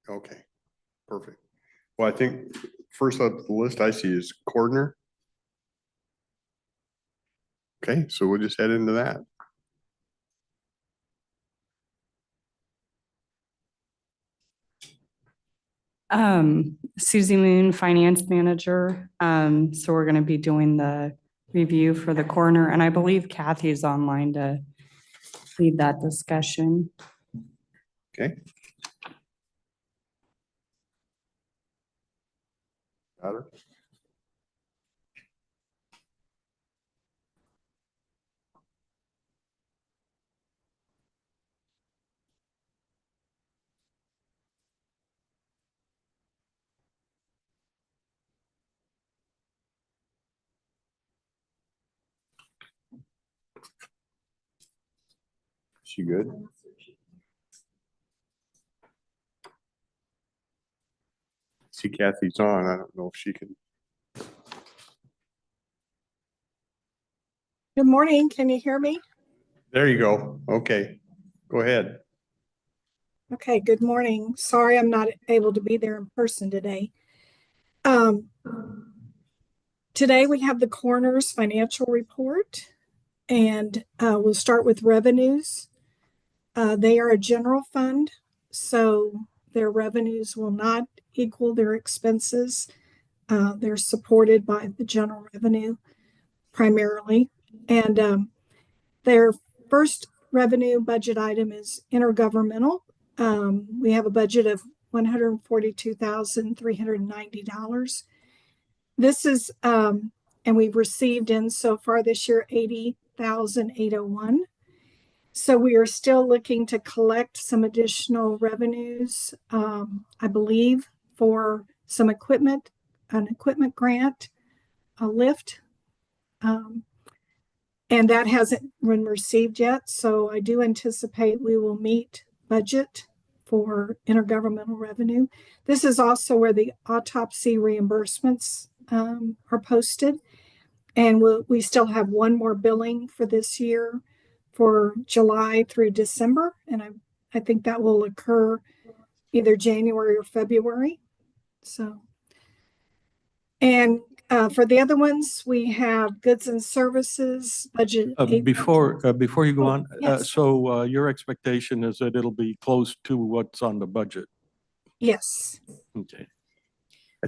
Okay, perfect. Well, I think first up the list I see is coroner. Okay, so we'll just head into that. Susie Moon, Finance Manager. So we're going to be doing the review for the coroner, and I believe Kathy's online to lead that discussion. Okay. Got her. She good? See Kathy's on. I don't know if she can. Good morning. Can you hear me? There you go. Okay, go ahead. Okay, good morning. Sorry I'm not able to be there in person today. Today we have the coroner's financial report, and we'll start with revenues. They are a general fund, so their revenues will not equal their expenses. They're supported by the general revenue primarily. And their first revenue budget item is intergovernmental. We have a budget of $142,390. This is, and we've received in so far this year $80,801. So we are still looking to collect some additional revenues, I believe, for some equipment, an equipment grant, a lift. And that hasn't been received yet. So I do anticipate we will meet budget for intergovernmental revenue. This is also where the autopsy reimbursements are posted. And we still have one more billing for this year for July through December. And I think that will occur either January or February. So, and for the other ones, we have goods and services budget. Before you go on, yes. so your expectation is that it'll be close to what's on the budget? Yes. Okay.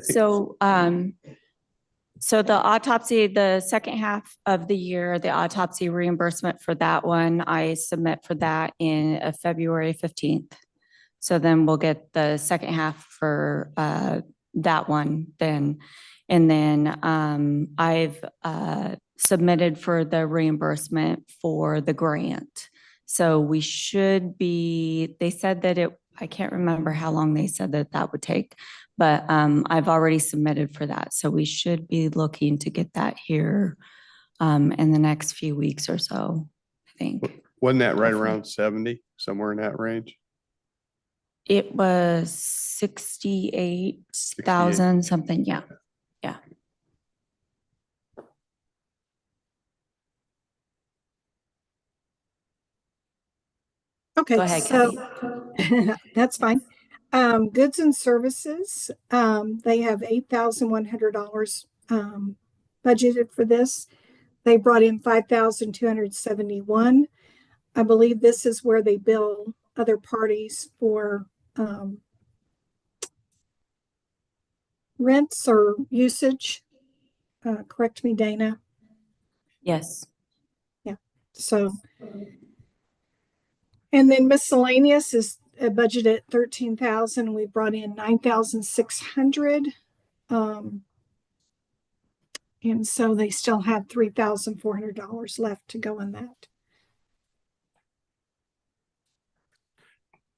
So, so the autopsy, the second half of the year, the autopsy reimbursement for that one, I submit for that in February 15th. So then we'll get the second half for that one then. And then I've submitted for the reimbursement for the grant. So we should be, they said that I can't remember how long they said that would take, but I've already submitted for that. So we should be looking to get that here in the next few weeks or so, I think. Wasn't that right around 70, somewhere in that range? It was 68,000 something. Yeah. Yeah. Okay. Go ahead, so that's fine. Goods and services, they have $8,100 budgeted for this. They brought in 5,271. I believe this is where they bill other parties for rents or usage. Correct me, Dana. Yes. Yeah. So, and then miscellaneous is a budget at 13,000. We brought in 9,600. And so they still have $3,400 left to go in that.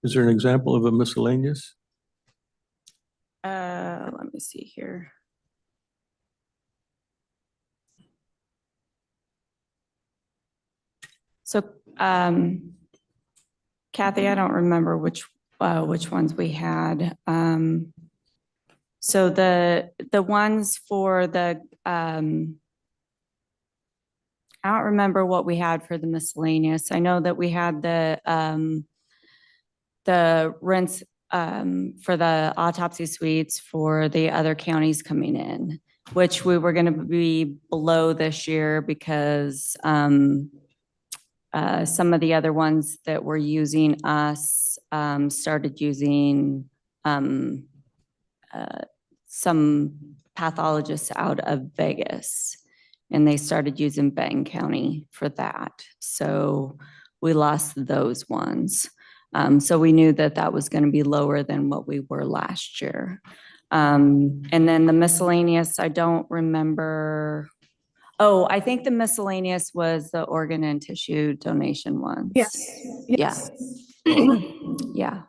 Is there an example of a miscellaneous? Let me see here. So, Kathy, I don't remember which ones we had. So the ones for the I don't remember what we had for the miscellaneous. I know that we had the rents for the autopsy suites for the other counties coming in, which we were going to be below this year because some of the other ones that were using us started using some pathologists out of Vegas, and they started using Benton County for that. So we lost those ones. So we knew that that was going to be lower than what we were last year. And then the miscellaneous, I don't remember. Oh, I think the miscellaneous was the organ and tissue donation ones. Yes. Yeah. Yeah.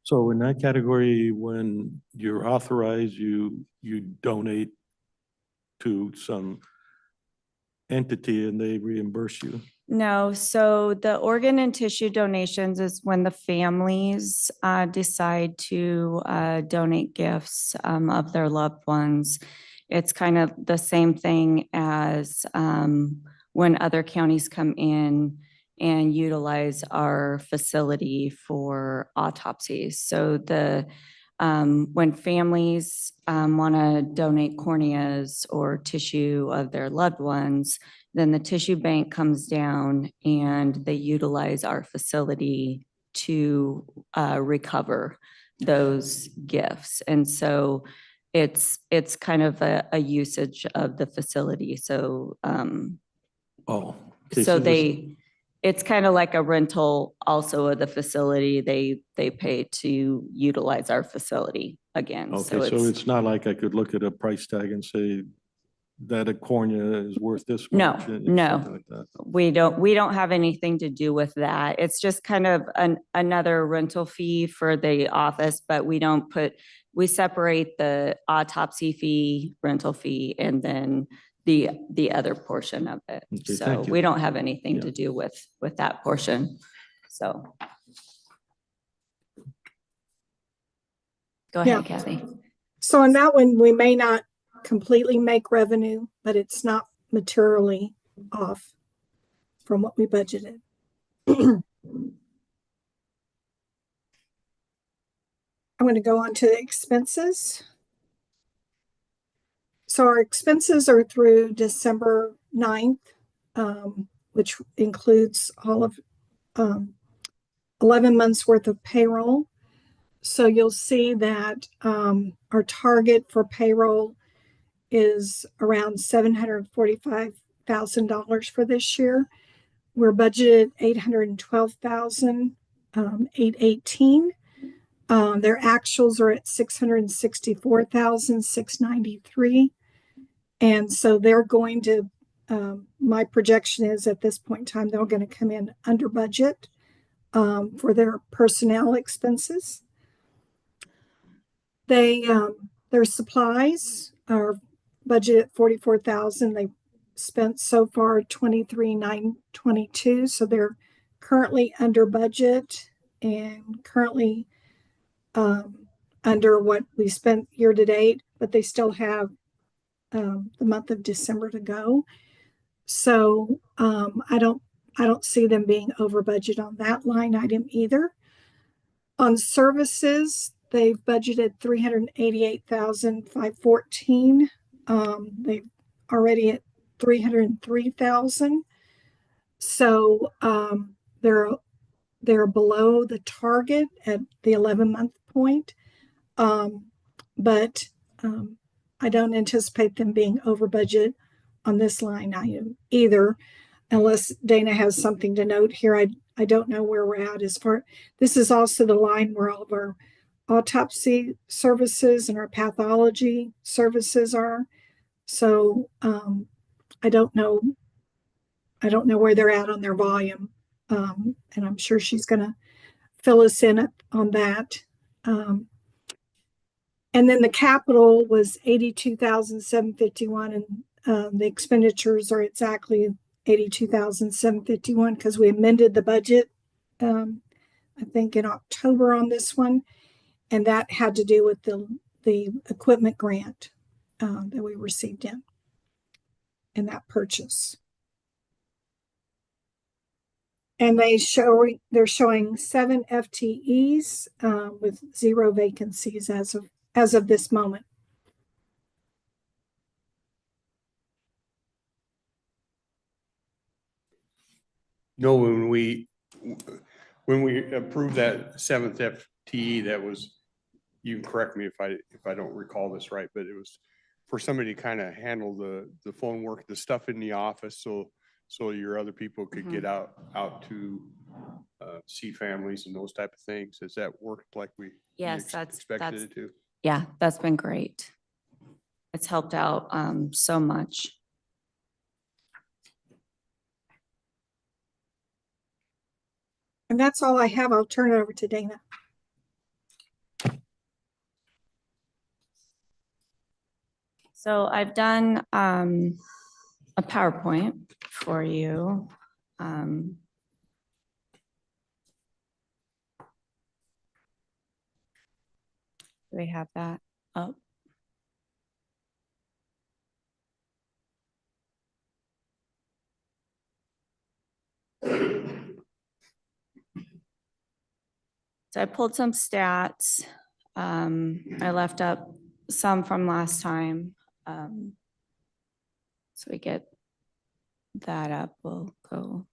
So in that category, when you're authorized, you donate to some entity and they reimburse you. No, so the organ and tissue donations is when the families decide to donate gifts of their loved ones. It's kind of the same thing as when other counties come in and utilize our facility for autopsies. So when families want to donate corneas or tissue of their loved ones, then the tissue bank comes down and they utilize our facility to recover those gifts. And so it's kind of a usage of the facility. So Oh. Okay, so this- it's kind of like a rental also of the facility. They pay to utilize our facility again. Okay, so it's not like I could look at a price tag and say that a cornea is worth this No, much. and no. something like that. We don't have anything to do with that. It's just kind of another rental fee for the office, but we separate the autopsy fee, rental fee, and then the other portion of it. Okay, So thank you. we don't have anything to Yeah. do with that portion. So. Go Yeah. ahead, Kathy. So on that one, we may not completely make revenue, but it's not materially off from what we budgeted. I'm going to go on to the expenses. So our expenses are through December 9th, which includes all of 11 months worth of payroll. So you'll see that our target for payroll is around $745,000 for this year. We're budgeted $812,818. Their actuals are at $664,693. And so they're going to, my projection is at this point in time, they're going to come in under budget for their personnel expenses. Their supplies are budgeted at $44,000. They spent so far $23,922. So they're currently under budget and currently under what we spent year to date, but they still have the month of December to go. So I don't see them being over budget on that line item either. On services, they've budgeted $388,514. They've already at $303,000. So they're below the target at the 11-month point. But I don't anticipate them being over budget on this line item either, unless Dana has something to note here. I don't know where we're at as far. This is also the line where all of our autopsy services and our pathology services are. So I don't know where they're at on their volume. And I'm sure she's going to fill us in on that. And then the capital was $82,751, and the expenditures are exactly $82,751 because we amended the budget, I think in October on this one, and that had to do with the equipment grant that we received in that purchase. And they're showing 7 FTEs with 0 vacancies as of this moment. No, when we approved that 7th FTE, that was, you can correct me if I don't recall this right, but it was for somebody to kind of handle the phone work, the stuff in the office, so your other people could get out to see families and those type of things. Has that worked like we Yes, expected it to? Yeah, that's been great. It's helped out so much. And that's all I have. I'll turn it over to Dana. So I've done a PowerPoint for you. Do we have that up? So I pulled some stats. I left up some from last time. So we get that up, we'll go.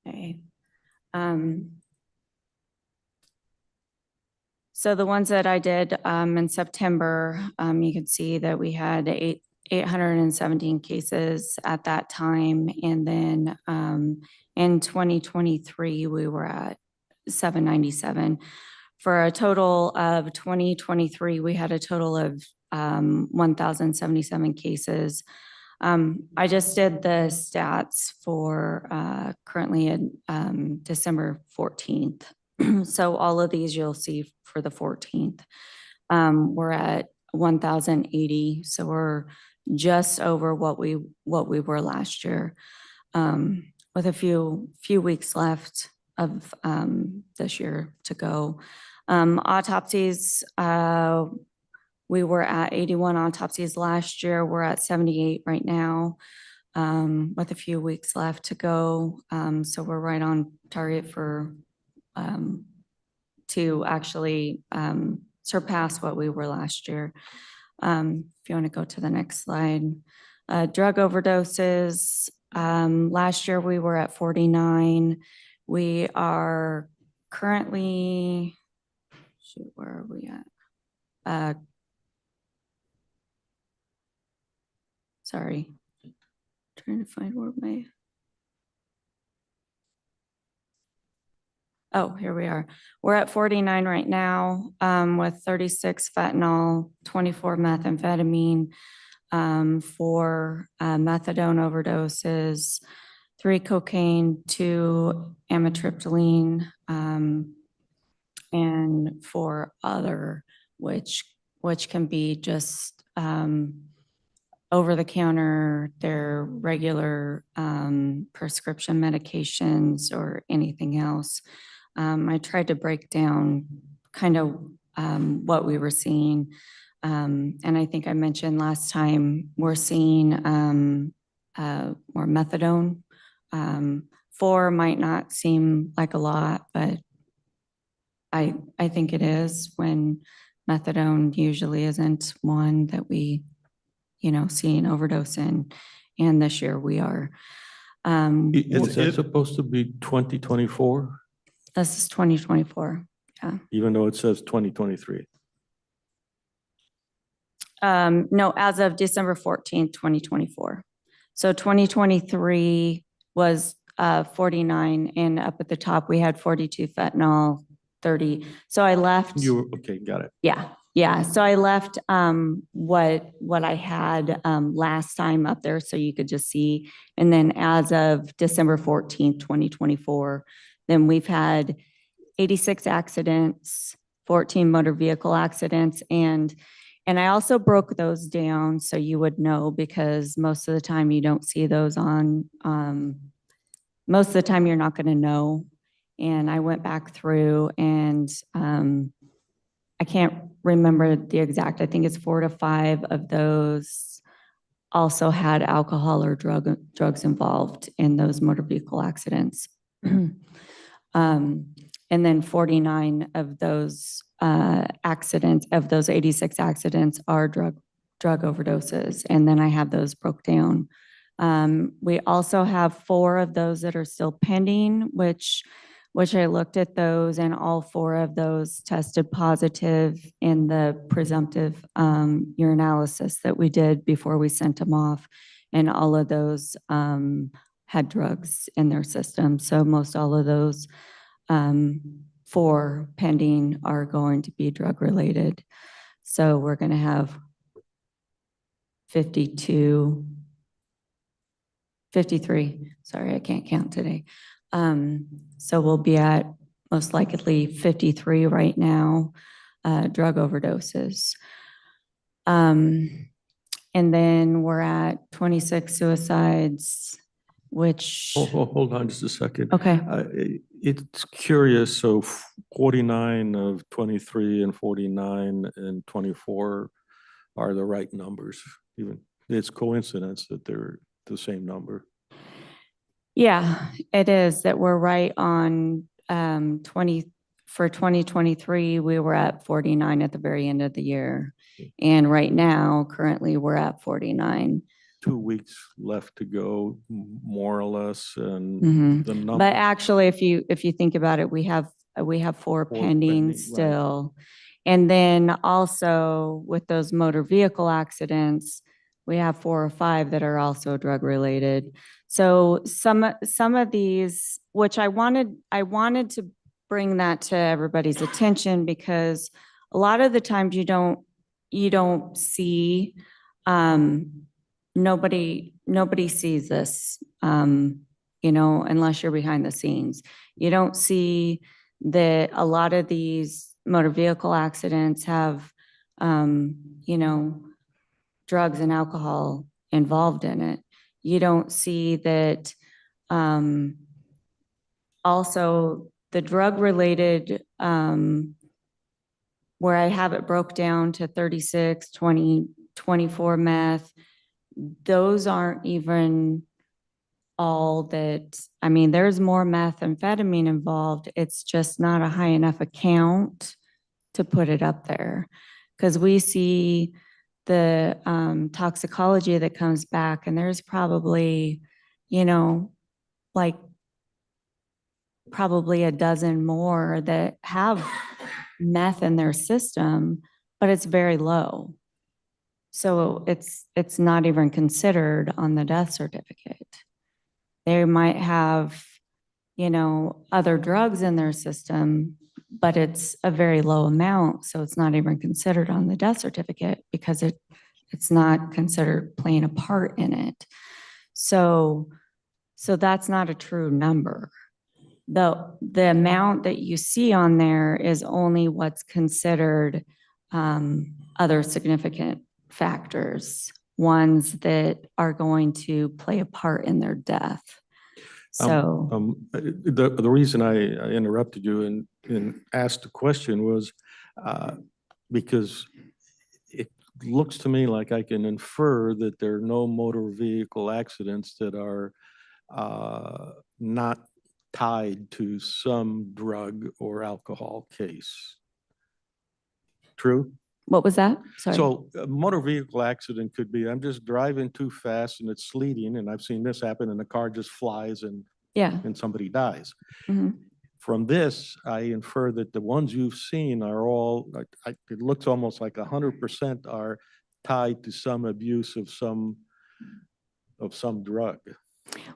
Okay. So the ones that I did in September, you can see that we had 817 cases at that time. And then in 2023, we were at 797. For a total of 2023, we had a total of 1,077 cases. I just did the stats for currently in December 14th. So all of these you'll see for the 14th. We're at 1,080, so we're just over what we were last year, with a few weeks left of this year to go. Autopsies, we were at 81 autopsies last year. We're at 78 right now, with a few weeks left to go. So we're right on target for to actually surpass what we were last year. If you want to go to the next slide. Drug overdoses, last year we were at 49. We are currently, shoot, where are we at? Sorry, trying to find where my, oh, here we are. We're at 49 right now, with 36 fentanyl, 24 methamphetamine, 4 methadone overdoses, 3 cocaine, 2 amitriptyline, and 4 other, which can be just over the counter, their regular prescription medications or anything else. I tried to break down kind of what we were seeing. And I think I mentioned last time, we're seeing more methadone. 4 might not seem like a lot, but I think it is, when methadone usually isn't one that we, see an overdose in. And this year we are. Is that supposed to be 2024, This is 2024. even though it says 2023? No, as of December 14th, 2024. So 2023 was 49, and up at the top, we had 42 fentanyl, 30. So I left. Okay, got it. Yeah. So I left what I had last time up there so you could just see. And then as of December 14th, 2024, then we've had 86 accidents, 14 motor vehicle accidents, and I also broke those down so you would know, because most of the time you don't see those on, most of the time you're not going to know. And I went back through and I can't remember the exact, I think it's 4 to 5 of those also had alcohol or drugs involved in those motor vehicle accidents. And then 49 of those accidents, of those 86 accidents are drug overdoses. And then I have those broke down. We also have 4 of those that are still pending, which I looked at those, and all 4 of those tested positive in the presumptive urinalysis that we did before we sent them off. And all of those had drugs in their system. So most all of those 4 pending are going to be drug related. So we're going to have 53, sorry, I can't count today. So we'll be at most likely 53 right now, drug overdoses. And then we're at 26 suicides, which, Hold on just a second. okay. It's curious, so 49 of 23 and 49 and 24 are the right numbers. Even it's coincidence that they're the same number. Yeah, it is that we're right on 20, for 2023, we were at 49 at the very end of the year. And right now, currently, we're at 49. 2 weeks left to go, more or less, and Mhm. the number. But actually, if you think about it, we have 4 pending pending, right. still. And then also with those motor vehicle accidents, we have 4 or 5 that are also drug related. So some of these, which I wanted to bring that to everybody's attention, because a lot of the times you don't see, nobody sees this, unless you're behind the scenes. You don't see that a lot of these motor vehicle accidents have, drugs and alcohol involved in it. You don't see that also the drug related, where I have it broke down to 36, 20, 24 meth, those aren't even all that. I mean, there's more methamphetamine involved. It's just not a high enough account to put it up there. Because we see the toxicology that comes back, and there's probably, probably a dozen more that have meth in their system, but it's very low. So it's not even considered on the death certificate. They might have, other drugs in their system, but it's a very low amount. So it's not even considered on the death certificate because it's not considered playing a part in it. So that's not a true number. The amount that you see on there is only what's considered other significant factors, ones that are going to play a part in their death. So the reason I interrupted you and asked the question was because it looks to me like I can infer that there are no motor vehicle accidents that are not tied to some drug or alcohol case. True? what was that? Sorry. So a motor vehicle accident could be, I'm just driving too fast and it's sleeting, and I've seen this happen, and the car just flies and somebody dies. Mhm. From this, I infer that the ones you've seen are all, it looks almost like 100% are tied to some abuse of some drug.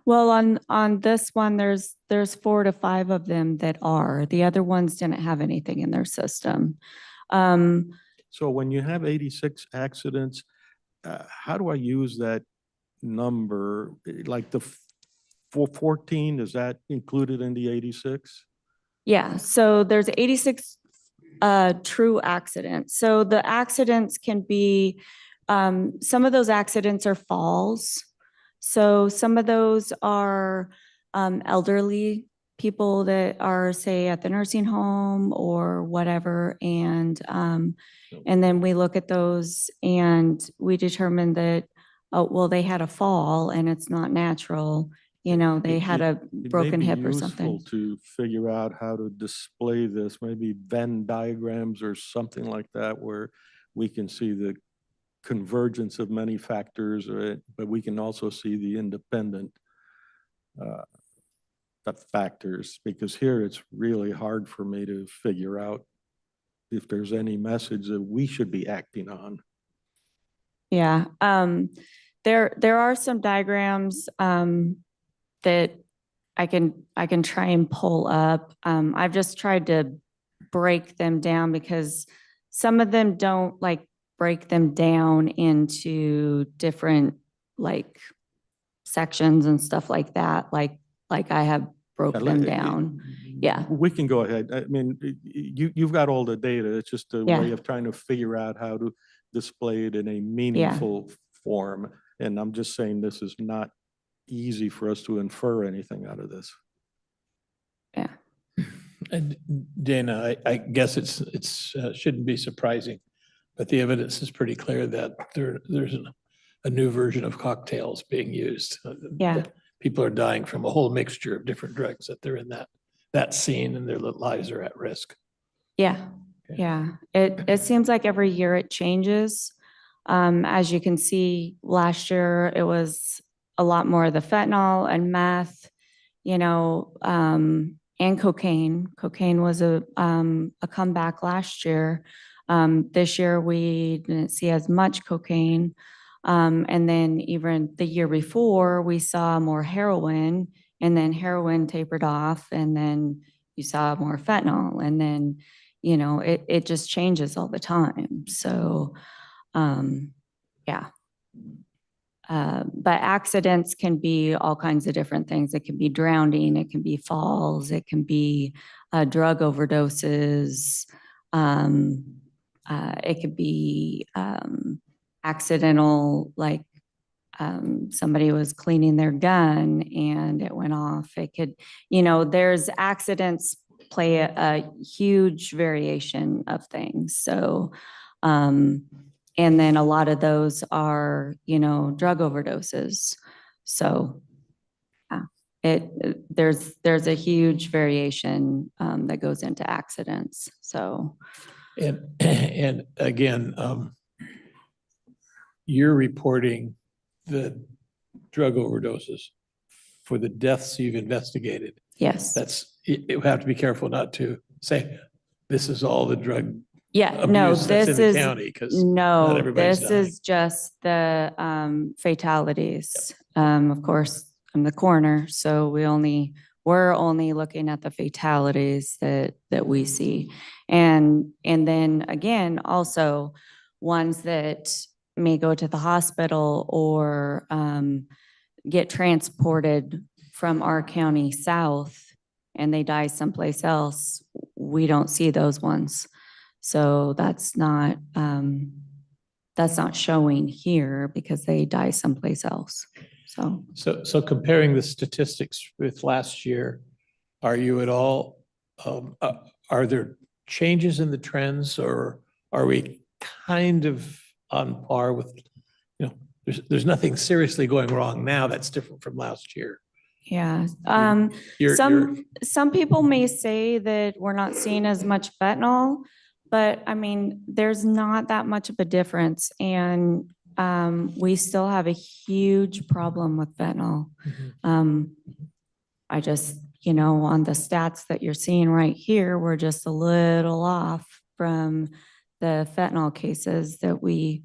Well, on this one, there's 4 to 5 of them that are. The other ones didn't have anything in their system. So when you have 86 accidents, how do I use that number? Like the 414, is that included in the 86? Yeah, so there's 86 true accidents. So the accidents can be, some of those accidents are falls. So some of those are elderly people that are, say, at the nursing home or whatever. And then we look at those and we determine that, oh, well, they had a fall and it's not natural. You know, they had a It may broken be hip or useful something. to figure out how to display this, maybe Venn diagrams or something like that, where we can see the convergence of many factors, but we can also see the independent factors, because here it's really hard for me to figure out if there's any message that we should be acting on. Yeah. There are some diagrams that I can try and pull up. I've just tried to break them down because some of them don't like break them down into different like sections and stuff like that. Like I have broke them down. Yeah. We can go ahead. I mean, you've got all the data. It's just a Yeah. way of trying to figure out how to display it in a meaningful form. And I'm just saying this is not easy for us to infer anything out of this. Yeah. And Dana, I guess it's shouldn't be surprising, but the evidence is pretty clear that there's a new version of cocktails being used. Yeah. People are dying from a whole mixture of different drugs that they're in that scene, and their lives are at risk. Yeah. Okay. Yeah. It seems like every year it changes. As you can see, last year it was a lot more of the fentanyl and meth, you know, and cocaine. Cocaine was a comeback last year. This year we didn't see as much cocaine. And then even the year before, we saw more heroin, and then heroin tapered off, and then you saw more fentanyl, and then, you know, it just changes all the time. So, yeah. But accidents can be all kinds of different things. It can be drowning, it can be falls, it can be drug overdoses. It could be accidental, like somebody was cleaning their gun and it went off. It could, you know, there's accidents play a huge variation of things. So, and then a lot of those are, you know, drug overdoses. So there's a huge variation that goes into accidents. So. And again, you're reporting the drug overdoses for the deaths you've investigated. Yes. You have to be careful not to say, this is all the drug Yeah, no, abuse that's this in the is, county, because not no, everybody's this dying. is just the fatalities. Of course, I'm the coroner, so we're only looking at the fatalities that we see. And then again, also ones that may go to the hospital or get transported from our county south and they die someplace else. We don't see those ones. So that's not showing here because they die someplace else. So comparing the statistics with last year, are you at all, are there changes in the trends, or are we kind of on par with, you know, there's nothing seriously going wrong now that's different from last year? Yeah. You're- Some people may say that we're not seeing as much fentanyl, but I mean, there's not that much of a difference. And we still have a huge problem with fentanyl. I just, you know, on the stats that you're seeing right here, we're just a little off from the fentanyl cases that we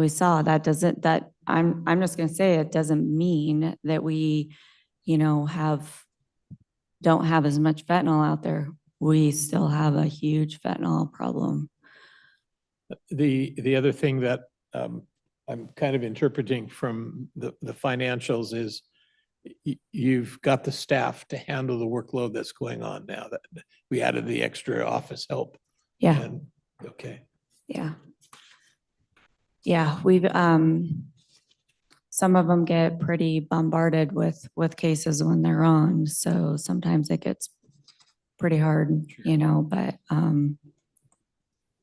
saw. That doesn't, that I'm just going to say it doesn't mean that we, you know, don't have as much fentanyl out there. We still have a huge fentanyl problem. The other thing that I'm kind of interpreting from the financials is you've got the staff to handle the workload that's going on now, that we added the extra office help. Yeah. And, okay. Yeah. Yeah, we've, some of them get pretty bombarded with cases when they're on. So sometimes it gets pretty hard, you know, but,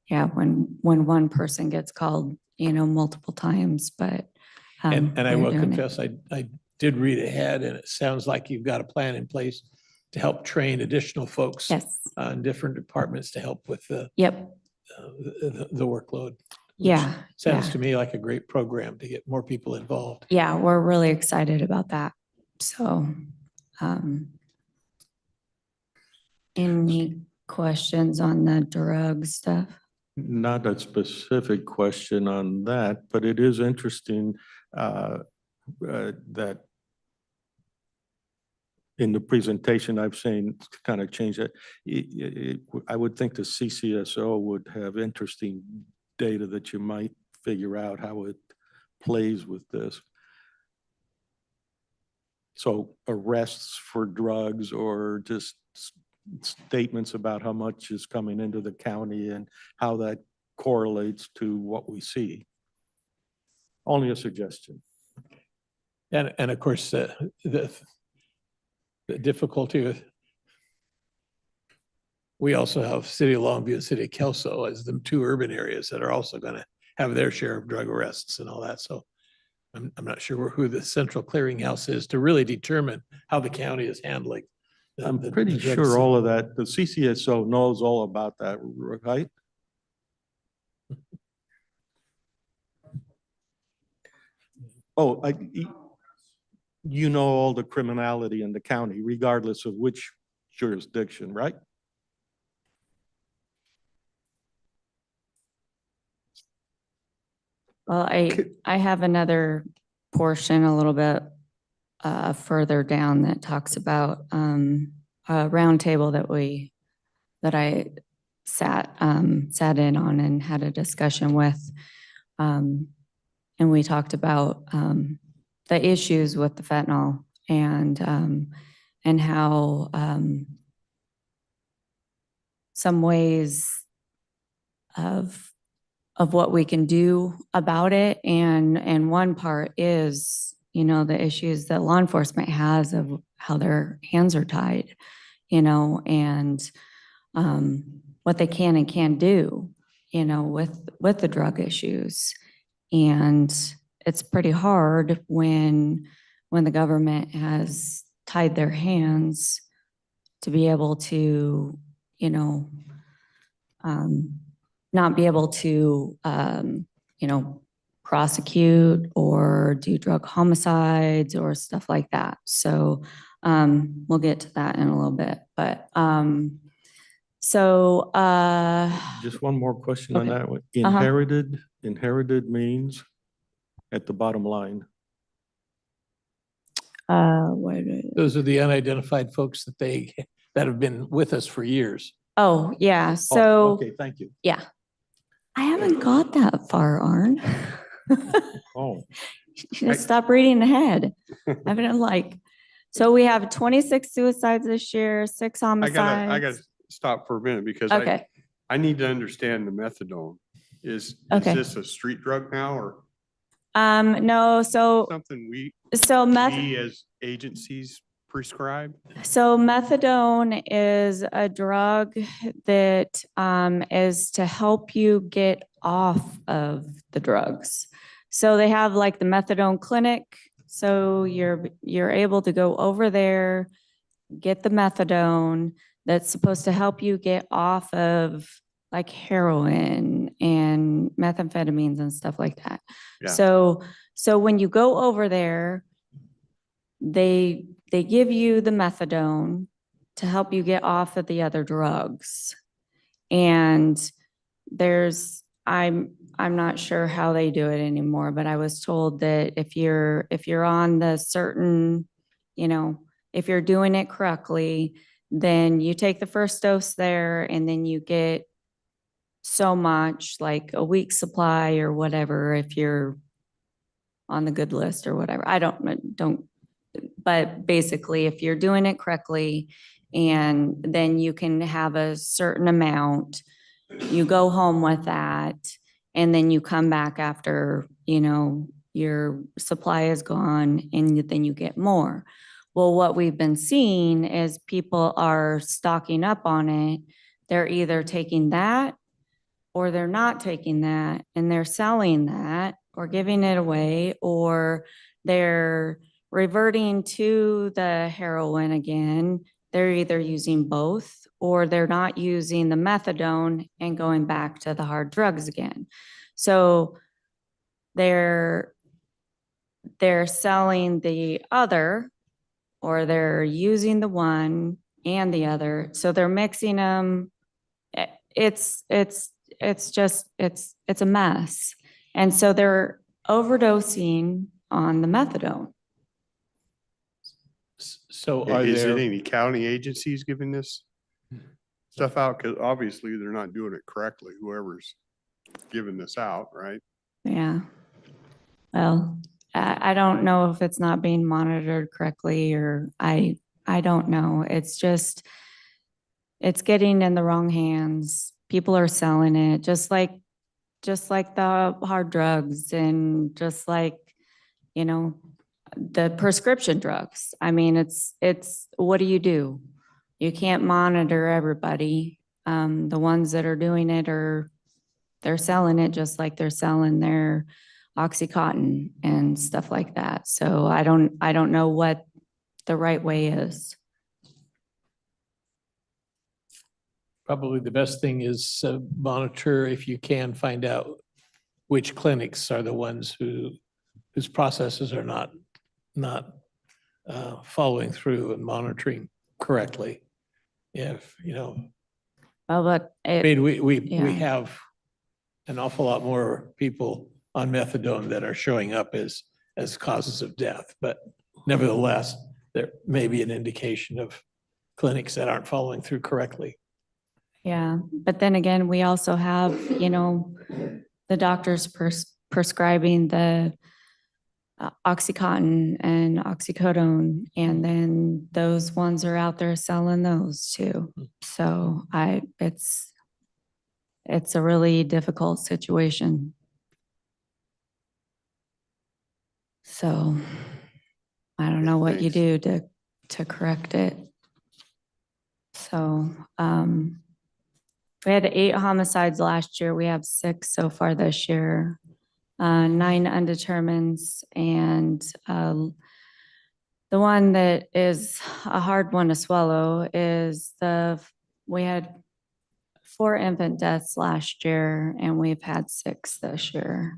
yeah, when one person gets called, you know, multiple times, but. And I they're will doing it. confess, I did read ahead and it sounds like you've got a plan in place to help train additional folks Yes, in different departments to help with yep, the workload. which yeah, Sounds yeah. to me like a great program to get more people involved. Yeah, we're really excited about that. So, any questions on the drug stuff? Not a specific question on that, but it is interesting that in the presentation, I've seen kind of change it. I would think the CCSO would have interesting data that you might figure out how it plays with this. So arrests for drugs or just statements about how much is coming into the county and how that correlates to what we see. Only a suggestion. And of course, the difficulty with, we also have City of Longview and City of Kelso as the two urban areas that are also going to have their share of drug arrests and all that. So I'm not sure who the central clearinghouse is to really determine how the county is handling. I'm the pretty drug sure scene. all of that, the CCSO knows all about that, right? Oh, you know all the criminality in the county, regardless of which jurisdiction, right? Well, I have another portion a little bit further down that talks about a roundtable that I sat in on and had a discussion with. And we talked about the issues with the fentanyl and how some ways of what we can do about it. And one part is, you know, the issues that law enforcement has of how their hands are tied, you know, and what they can and can't do, you know, with the drug issues. And it's pretty hard when the government has tied their hands to be able to, you know, not be able to, you know, prosecute or do drug homicides or stuff like that. So we'll get to that in a little bit. But so Just one more question on Okay. that one. Uh-huh. Inherited means at the bottom line. Those are the unidentified folks that have been with us for years. Oh, yeah. Oh, So, okay, thank you. yeah. I haven't got that far, Arn. Oh, You should stop reading ahead. I've been like, so we have 26 suicides this year, 6 I gotta homicides. stop for a minute because Okay, I need to understand the methadone. Is Okay. this a street drug now or no, something we as agencies prescribe? So methadone is a drug that is to help you get off of the drugs. So they have like the methadone clinic. So you're able to go over there, get the methadone that's supposed to help you get off of like heroin and methamphetamines and stuff like that. Yeah. So when you go over there, they give you the methadone to help you get off of the other drugs. And I'm not sure how they do it anymore, but I was told that if you're on the certain, you know, if you're doing it correctly, then you take the first dose there and then you get so much, like a week's supply or whatever, if you're on the good list or whatever. I don't, but basically if you're doing it correctly and then you can have a certain amount, you go home with that and then you come back after, you know, your supply is gone and then you get more. Well, what we've been seeing is people are stocking up on it. They're either taking that or they're not taking that and they're selling that or giving it away, or they're reverting to the heroin again. They're either using both or they're not using the methadone and going back to the hard drugs again. So they're selling the other, or they're using the one and the other. So they're mixing them. It's a mess. And so they're overdosing on the methadone. So are Is it there, any county agencies giving this stuff out? Because obviously they're not doing it correctly, whoever's giving this out, right? Yeah. Well, I don't know if it's not being monitored correctly, or I don't know. It's just, it's getting in the wrong hands. People are selling it just like the hard drugs and just like, you know, the prescription drugs. I mean, it's, what do? You can't monitor everybody. The ones that are doing it they're selling it just like they're selling their Oxycontin and stuff like that. So I don't know what the right way is. probably the best thing is monitor, if you can, find out which clinics are the ones whose processes are not following through and monitoring correctly. If, Well, but I mean, we yeah. have an awful lot more people on methadone that are showing up as causes of death, but nevertheless, there may be an indication of clinics that aren't following through correctly. Yeah, but then again, we also have, the doctors prescribing the Oxycontin and oxycodone, and then those ones are out there selling those too. So it's a really difficult situation. So I don't know what you Thanks. do to correct it. So, we had 8 homicides last year. We have 6 so far this year, 9 undetermineds, and the one that is a hard one to swallow is we had 4 infant deaths last year, and we've had 6 this year.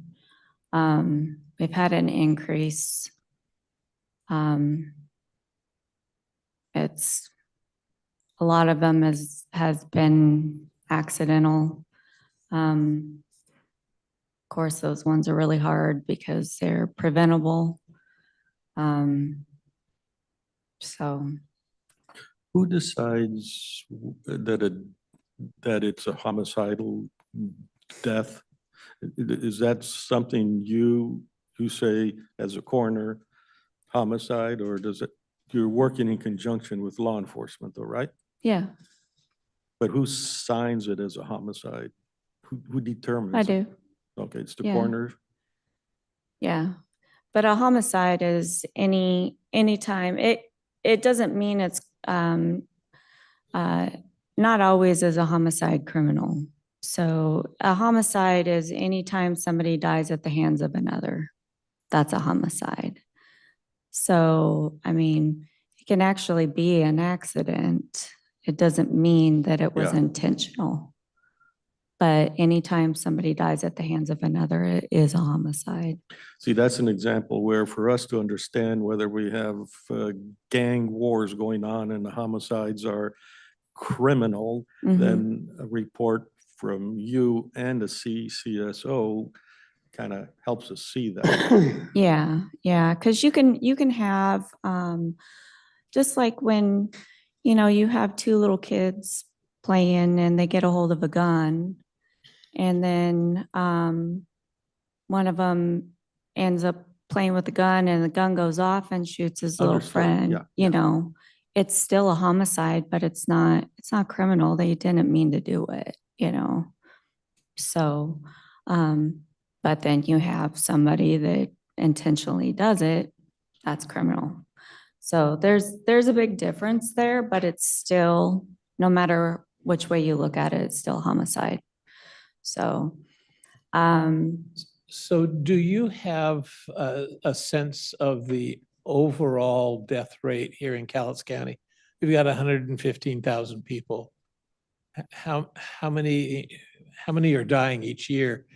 We've had an increase. It's a lot of them has been accidental. Of course, those ones are really hard because they're preventable. So Who decides that it's a homicidal death? Is that something you say as a coroner, homicide, or you're working in conjunction with law enforcement though, right? yeah, But who signs it as a homicide? Who determines? I it? do. Okay, it's the Yeah. coroner. Yeah. But a homicide is anytime it doesn't mean it's not always as a homicide criminal. So a homicide is anytime somebody dies at the hands of another. That's a homicide. So, I mean, it can actually be an accident. It doesn't mean that it was Yeah. intentional. But anytime somebody dies at the hands of another, it is a homicide. See, that's an example where for us to understand whether we have gang wars going on and the homicides are criminal, Mhm. then a report from you and the CCSO kind of helps us see that. Yeah, yeah, because you can have, just like when, you have 2 little kids playing and they get a hold of a gun, and then one of them ends up playing with the gun and the gun goes off and shoots his little Understood, friend, yeah. It's still a homicide, but it's not criminal. They didn't mean to do it, So, but then you have somebody that intentionally does it, that's criminal. So there's a big difference there, but it's still, no matter which way you look at it, it's still homicide. So, So do you have a sense of the overall death rate here in Cowlitz County? We've got 115,000 people. How many are dying each year?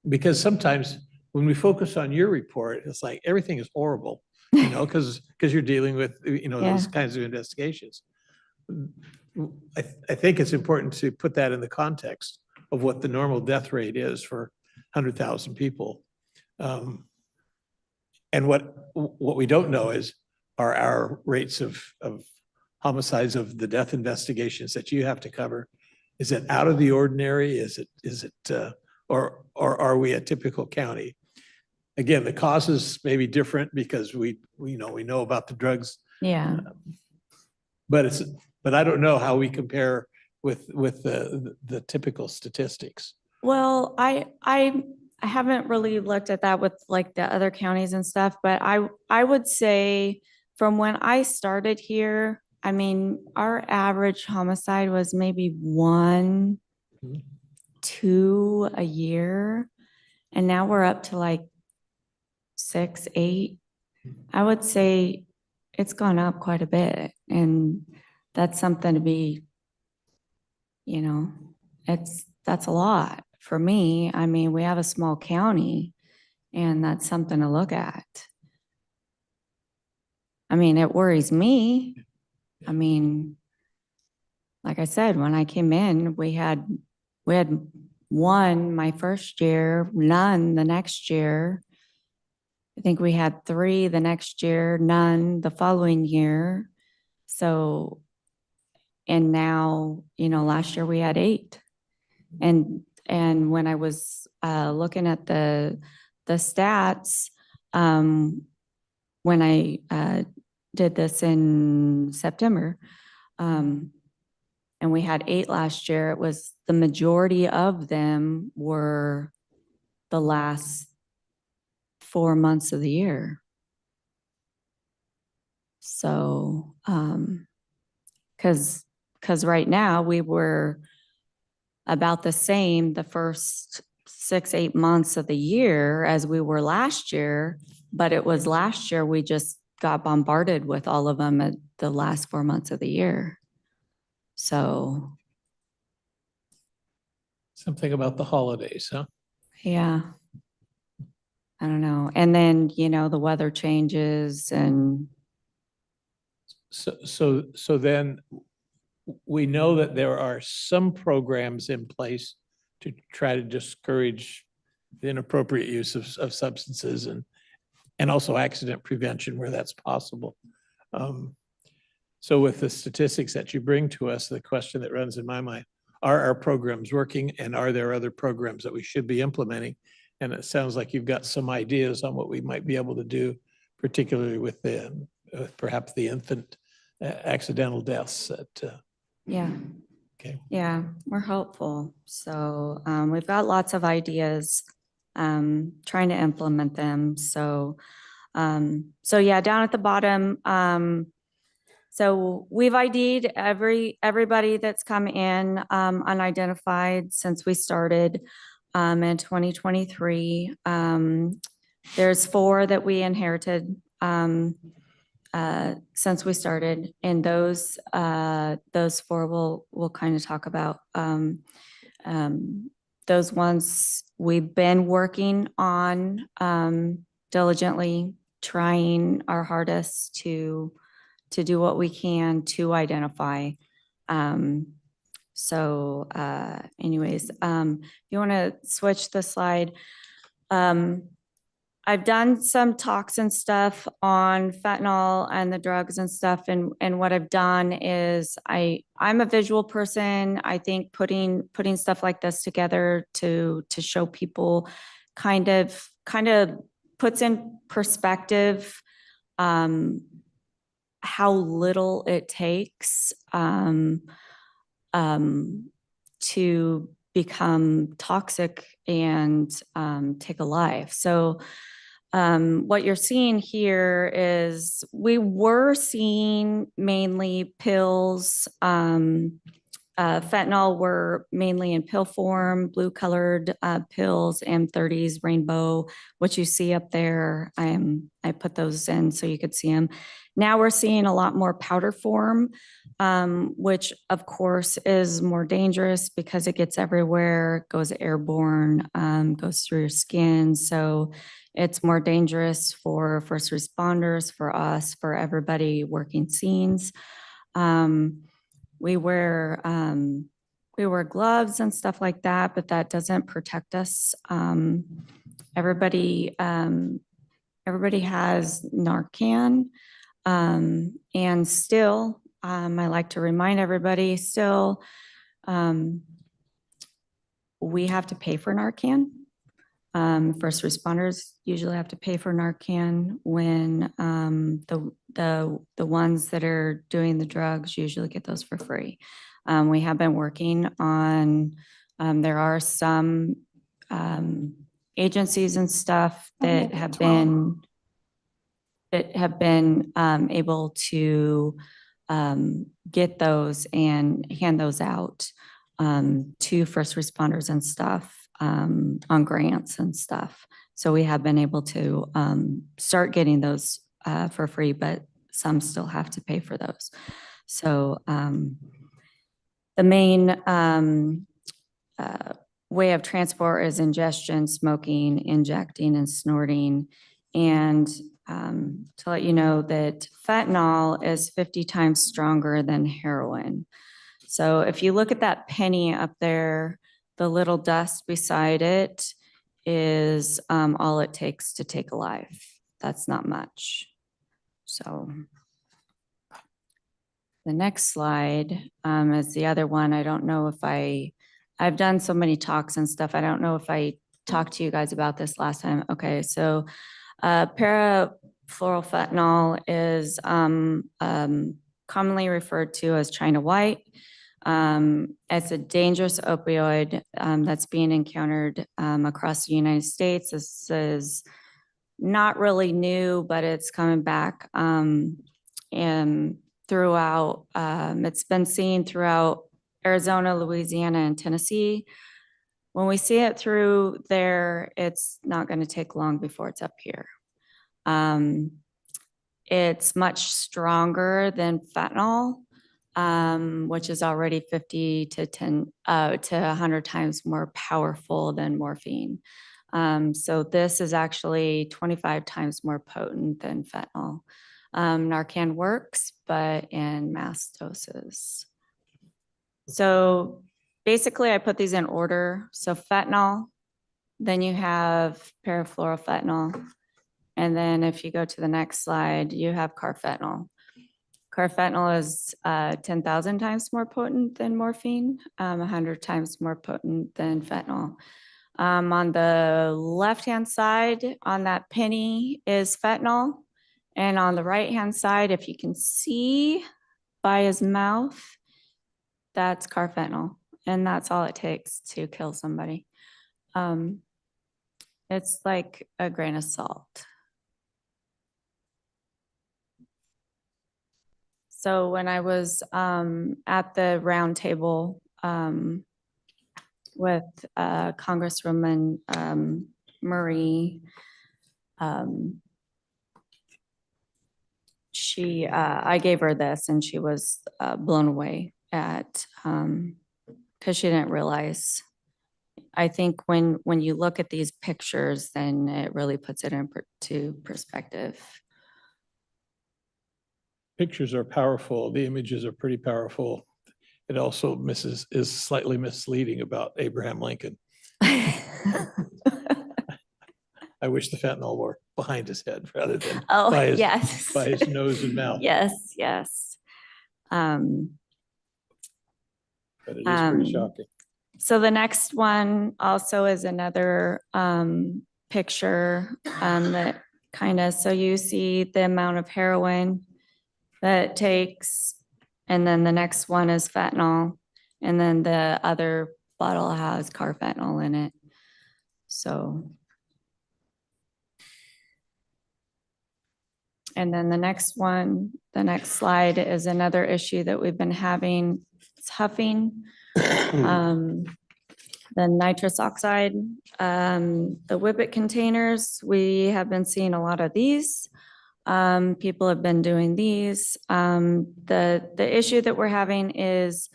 Because sometimes when we focus on your report, it's like everything is horrible, because you're dealing with, those Yeah. kinds of investigations. I think it's important to put that in the context of what the normal death rate is for 100,000 people. And what we don't know is, are our rates of homicides, of the death investigations that you have to cover, is it out of the ordinary? Is it or are we a typical county? Again, the causes may be different because we know about the drugs, yeah. but I don't know how we compare with the typical statistics. Well, I haven't really looked at that with like the other counties and stuff, but I would say from when I started here, I mean, our average homicide was maybe 1, 2 a year. And now we're up to like 6, 8. I would say it's gone up quite a bit. And that's something to be, that's a lot for me. I mean, we have a small county and that's something to look at. I mean, it worries me. I mean, like I said, when I came in, we had 1 my first year, none the next year. I think we had 3 the next year, none the following year. So, and now, last year we had 8. And when I was looking at the stats, when I did this in September, and we had 8 last year, it was the majority of them were the last 4 months of the year. So, because right now we were about the same the first 6, 8 months of the year as we were last year, but it was last year we just got bombarded with all of them at the last 4 months of the year. So. Something about the holidays, huh? Yeah. I don't know. And then, the weather changes and. So then we know that there are some programs in place to try to discourage the inappropriate use of substances and also accident prevention where that's possible. So with the statistics that you bring to us, the question that runs in my mind, are our programs working, and are there other programs that we should be implementing? And it sounds like you've got some ideas on what we might be able to do, particularly with perhaps the infant accidental deaths. Yeah. Okay. Yeah, we're hopeful. So we've got lots of ideas, trying to implement them. So yeah, down at the bottom, so we've ID'd everybody that's come in unidentified since we started in 2023. There's 4 that we inherited since we started, and those 4 we'll kind of talk about. Those ones we've been working on diligently, trying our hardest to do what we can to identify. So anyways, if you want to switch the slide. I've done some talks and stuff on fentanyl and the drugs and stuff. And what I've done is I'm a visual person. I think putting stuff like this together to show people kind of puts in perspective how little it takes to become toxic and take a life. So What you're seeing here is we were seeing mainly pills. Fentanyl were mainly in pill form, blue colored pills, M30s, rainbow, what you see up there. I put those in so you could see them. Now we're seeing a lot more powder form, which of course is more dangerous because it gets everywhere, goes airborne, goes through your skin. So it's more dangerous for first responders, for us, for everybody working scenes. We wear gloves and stuff like that, but that doesn't protect us. Everybody has Narcan. And still, I like to remind everybody still, we have to pay for Narcan. First responders usually have to pay for Narcan when the ones that are doing the drugs usually get those for free. We have been working on, there are some agencies and stuff that have been able to get those and hand those out to first responders and stuff on grants and stuff. So we have been able to start getting those for free, but some still have to pay for those. So the main way of transport is ingestion, smoking, injecting, and snorting. And to let you know that fentanyl is 50 times stronger than heroin. So if you look at that penny up there, the little dust beside it is all it takes to take a life. That's not much. So the next slide is the other one. I don't know if I've done so many talks and stuff. I don't know if I talked to you guys about this last time. Okay, so parafluorofentanyl is commonly referred to as China white. It's a dangerous opioid that's being encountered across the United States. This is not really new, but it's coming back and throughout. It's been seen throughout Arizona, Louisiana, and Tennessee. When we see it through there, it's not going to take long before it's up here. It's much stronger than fentanyl, which is already 50 to 100 times more powerful than morphine. So this is actually 25 times more potent than fentanyl. Narcan works, but in mass doses. So basically I put these in order. So fentanyl, then you have parafluorofentanyl. And then if you go to the next slide, you have carfentanil. Carfentanil is 10,000 times more potent than morphine, 100 times more potent than fentanyl. On the left-hand side, on that penny is fentanyl. And on the right-hand side, if you can see by his mouth, that's carfentanil. And that's all it takes to kill somebody. It's like a grain of salt. So when I was at the round table with Congresswoman Marie, I gave her this and she was blown away at, because she didn't realize. I think when you look at these pictures, then it really puts it into perspective. Pictures are powerful. The images are pretty powerful. It also is slightly misleading about Abraham Lincoln. I wish the fentanyl were behind his head rather than by his nose and mouth. Yes, yes. But it is pretty shocking. So the next one also is another picture that kind of, so you see the amount of heroin that it takes, and then the next one is fentanyl, and then the other bottle has carfentanil in it. So And then the next one, the next slide is another issue that we've been having. It's huffing. The nitrous oxide, the whippet containers, we have been seeing a lot of these. People have been doing these. The issue that we're having is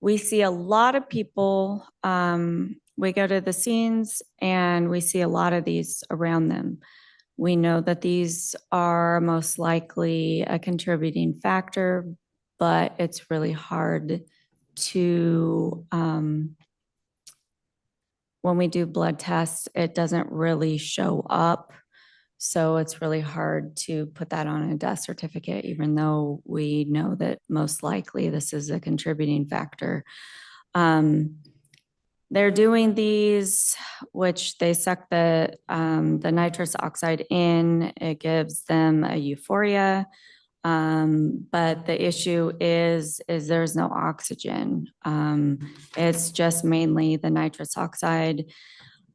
we see a lot of people, we go to the scenes and we see a lot of these around them. We know that these are most likely a contributing factor, but it's really hard to, when we do blood tests, it doesn't really show up. So it's really hard to put that on a death certificate, even though we know that most likely this is a contributing factor. They're doing these, which they suck the nitrous oxide in. It gives them a euphoria. But the issue is there's no oxygen. It's just mainly the nitrous oxide.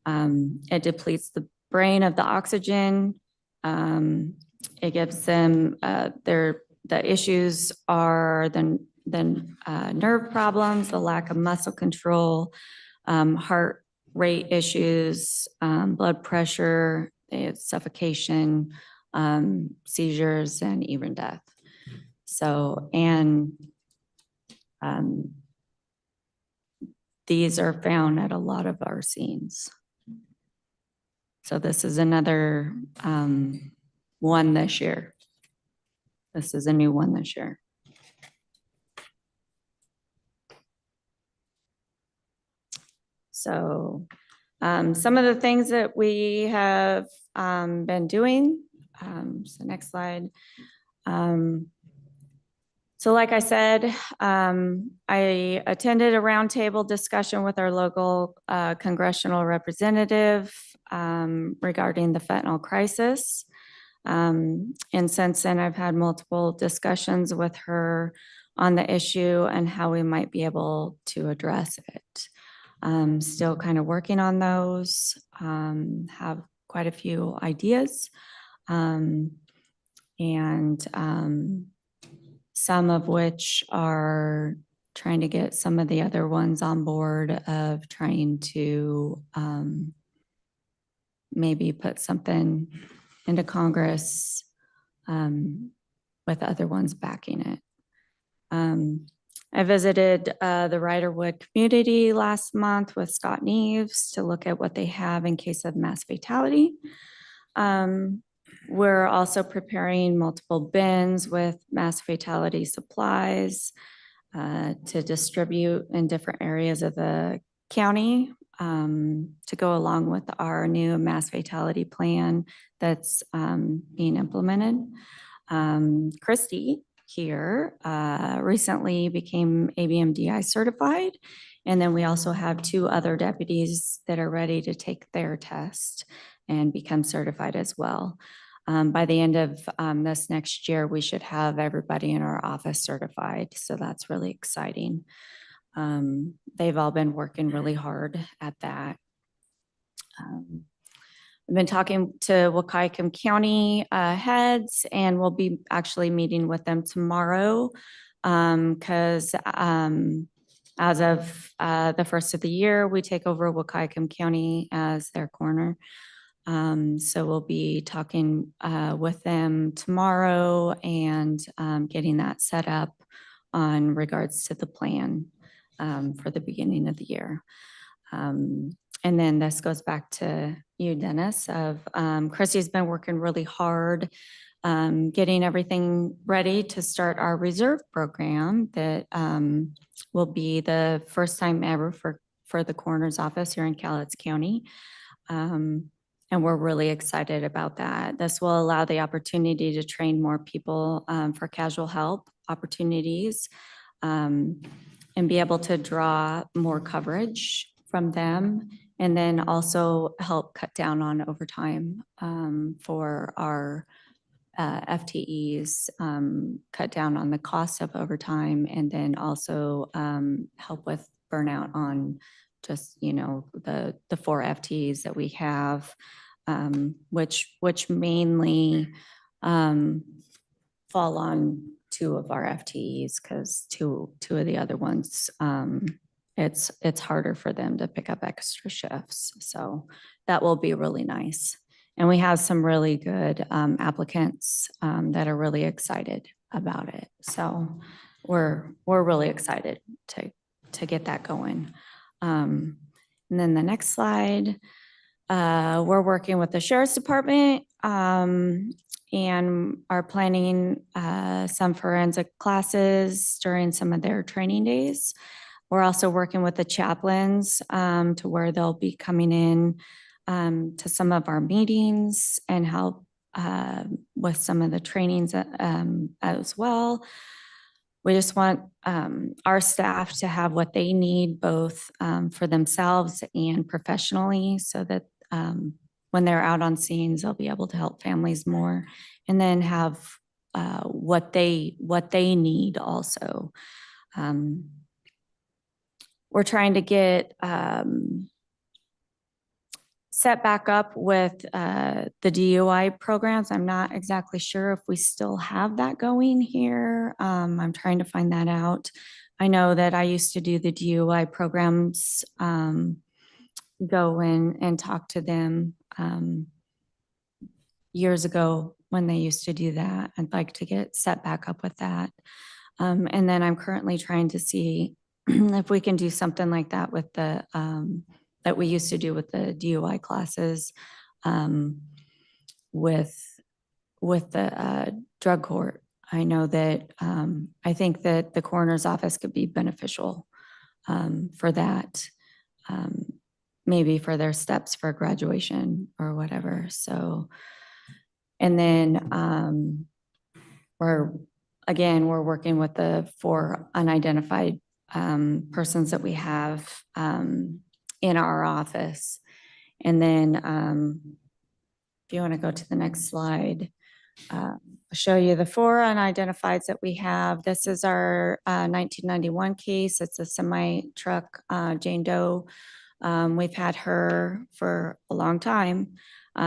It depletes the brain of the oxygen. It gives them the issues are the nerve problems, the lack of muscle control, heart rate issues, blood pressure, suffocation, seizures, and even death. So, and these are found at a lot of our scenes. So this is another one this year. This is a new one this year. So some of the things that we have been doing. So next slide. So like I said, I attended a roundtable discussion with our local congressional representative regarding the fentanyl crisis. And since then, I've had multiple discussions with her on the issue and how we might be able to address it. Still kind of working on those, have quite a few ideas. Some of which are trying to get some of the other ones on board of trying to maybe put something into Congress with other ones backing it. I visited the Riderwood community last month with Scott Neves to look at what they have in case of mass fatality. We're also preparing multiple bins with mass fatality supplies to distribute in different areas of the county to go along with our new mass fatality plan that's being implemented. Christy here recently became ABMDI certified. And then we also have 2 other deputies that are ready to take their test and become certified as well. By the end of this next year, we should have everybody in our office certified. So that's really exciting. They've all been working really hard at that. I've been talking to Wahkiakum County heads, and we'll be actually meeting with them tomorrow because as of the first of the year, we take over Wahkiakum County as their coroner. So we'll be talking with them tomorrow and getting that set up on regards to the plan for the beginning of the year. And then this goes back to you, Dennis, of Chrissy's been working really hard getting everything ready to start our reserve program that will be the first time ever for the coroner's office here in Cowlitz County. And we're really excited about that. This will allow the opportunity to train more people for casual help opportunities and be able to draw more coverage from them, and then also help cut down on overtime for our FTEs, cut down on the cost of overtime, and then also help with burnout on just, you know, the 4 FTEs that we have, which mainly fall on two of our FTEs because two of the other ones, it's harder for them to pick up extra shifts. So that will be really nice. And we have some really good applicants that are really excited about it. So we're really excited to get that going. And then the next slide, we're working with the Sheriff's Department and are planning some forensic classes during some of their training days. We're also working with the chaplains to where they'll be coming in to some of our meetings and help with some of the trainings as well. We just want our staff to have what they need, both for themselves and professionally, so that when they're out on scenes, they'll be able to help families more, and then have what they need also. We're trying to get set back up with the DUI programs. I'm not exactly sure if we still have that going here. I'm trying to find that out. I know that I used to do the DUI programs, go in and talk to them years ago when they used to do that. I'd like to get set back up with that. And then I'm currently trying to see if we can do something like that with the that we used to do with the DUI classes with the drug court. I know that I think that the coroner's office could be beneficial for that, maybe for their steps for graduation or whatever. So, and then we're working with the 4 unidentified persons that we have in our office. And then if you want to go to the next slide, I'll show you the 4 unidentifieds that we have. This is our 1991 case. It's a semi-truck, Jane Doe. We've had her for a long time,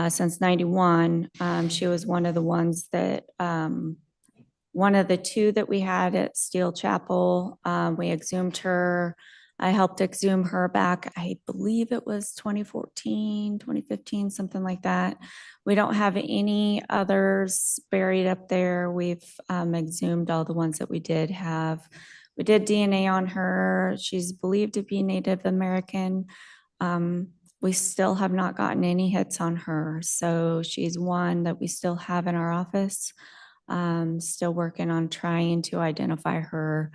since 91. She was one of the ones that, one of the 2 that we had at Steel Chapel. We exhumed her. I helped exhume her back, I believe it was 2014, 2015, something like that. We don't have any others buried up there. We've exhumed all the ones that we did have. We did DNA on her. She's believed to be Native American. We still have not gotten any hits on her. So she's one that we still have in our office. Still working on trying to identify her.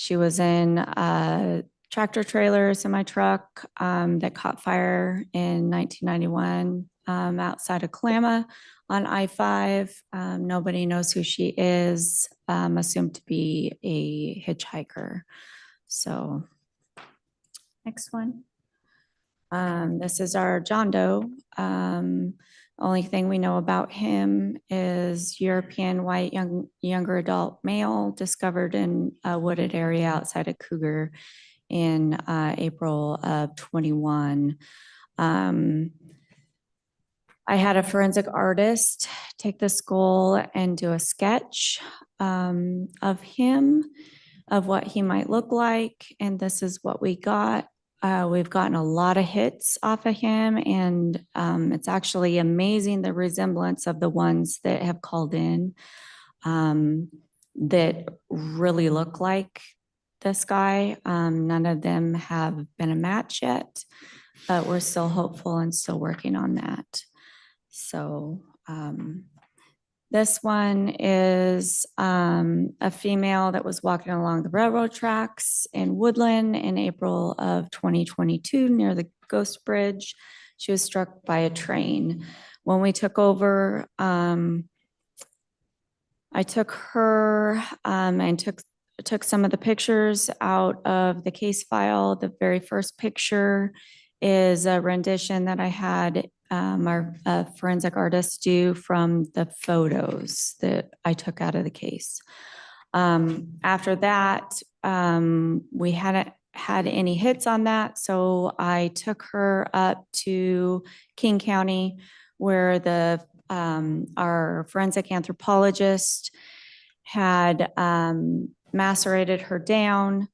She was in a tractor trailer, semi-truck that caught fire in 1991 outside of Kalama on I-5. Nobody knows who she is, assumed to be a hitchhiker. So next one. This is our John Doe. Only thing we know about him is European white younger adult male discovered in a wooded area outside of Cougar in April of 21. I had a forensic artist take the skull and do a sketch of him, of what he might look like, and this is what we got. We've gotten a lot of hits off of him, and it's actually amazing the resemblance of the ones that have called in that really look like this guy. None of them have been a match yet, but we're still hopeful and still working on that. So this one is a female that was walking along the railroad tracks in Woodland in April of 2022 near the Ghost Bridge. She was struck by a train. When we took over, I took her and took some of the pictures out of the case file. The very first picture is a rendition that I had our forensic artist do from the photos that I took out of the case. After that, we hadn't had any hits on that, so I took her up to King County where the our forensic anthropologist had macerated her down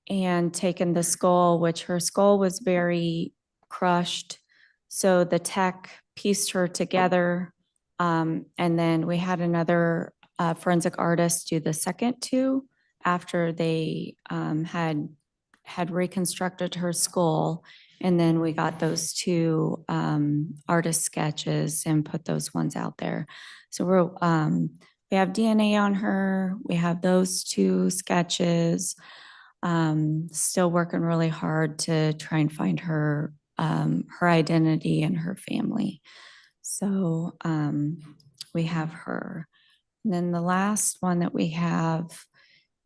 and taken the skull, which her skull was very crushed. So the tech pieced her together. And then we had another forensic artist do the second two after they had reconstructed her skull. And then we got those two artist sketches and put those ones out there. So we have DNA on her. We have those two sketches. Still working really hard to try and find her identity and her family. So we have her. And then the last one that we have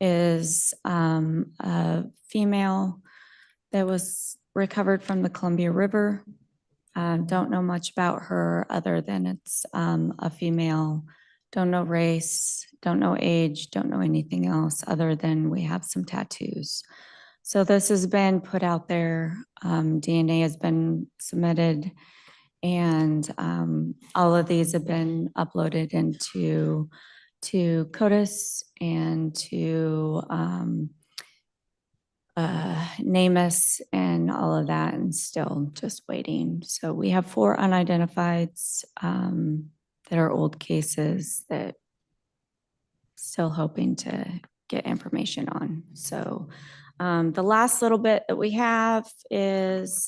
is a female that was recovered from the Columbia River. Don't know much about her other than it's a female. Don't know race, don't know age, don't know anything else other than we have some tattoos. So this has been put out there. DNA has been submitted, and all of these have been uploaded into CODIS and to NamUs and all of that, and still just waiting. So we have 4 unidentifieds that are old cases that still hoping to get information on. So the last little bit that we have is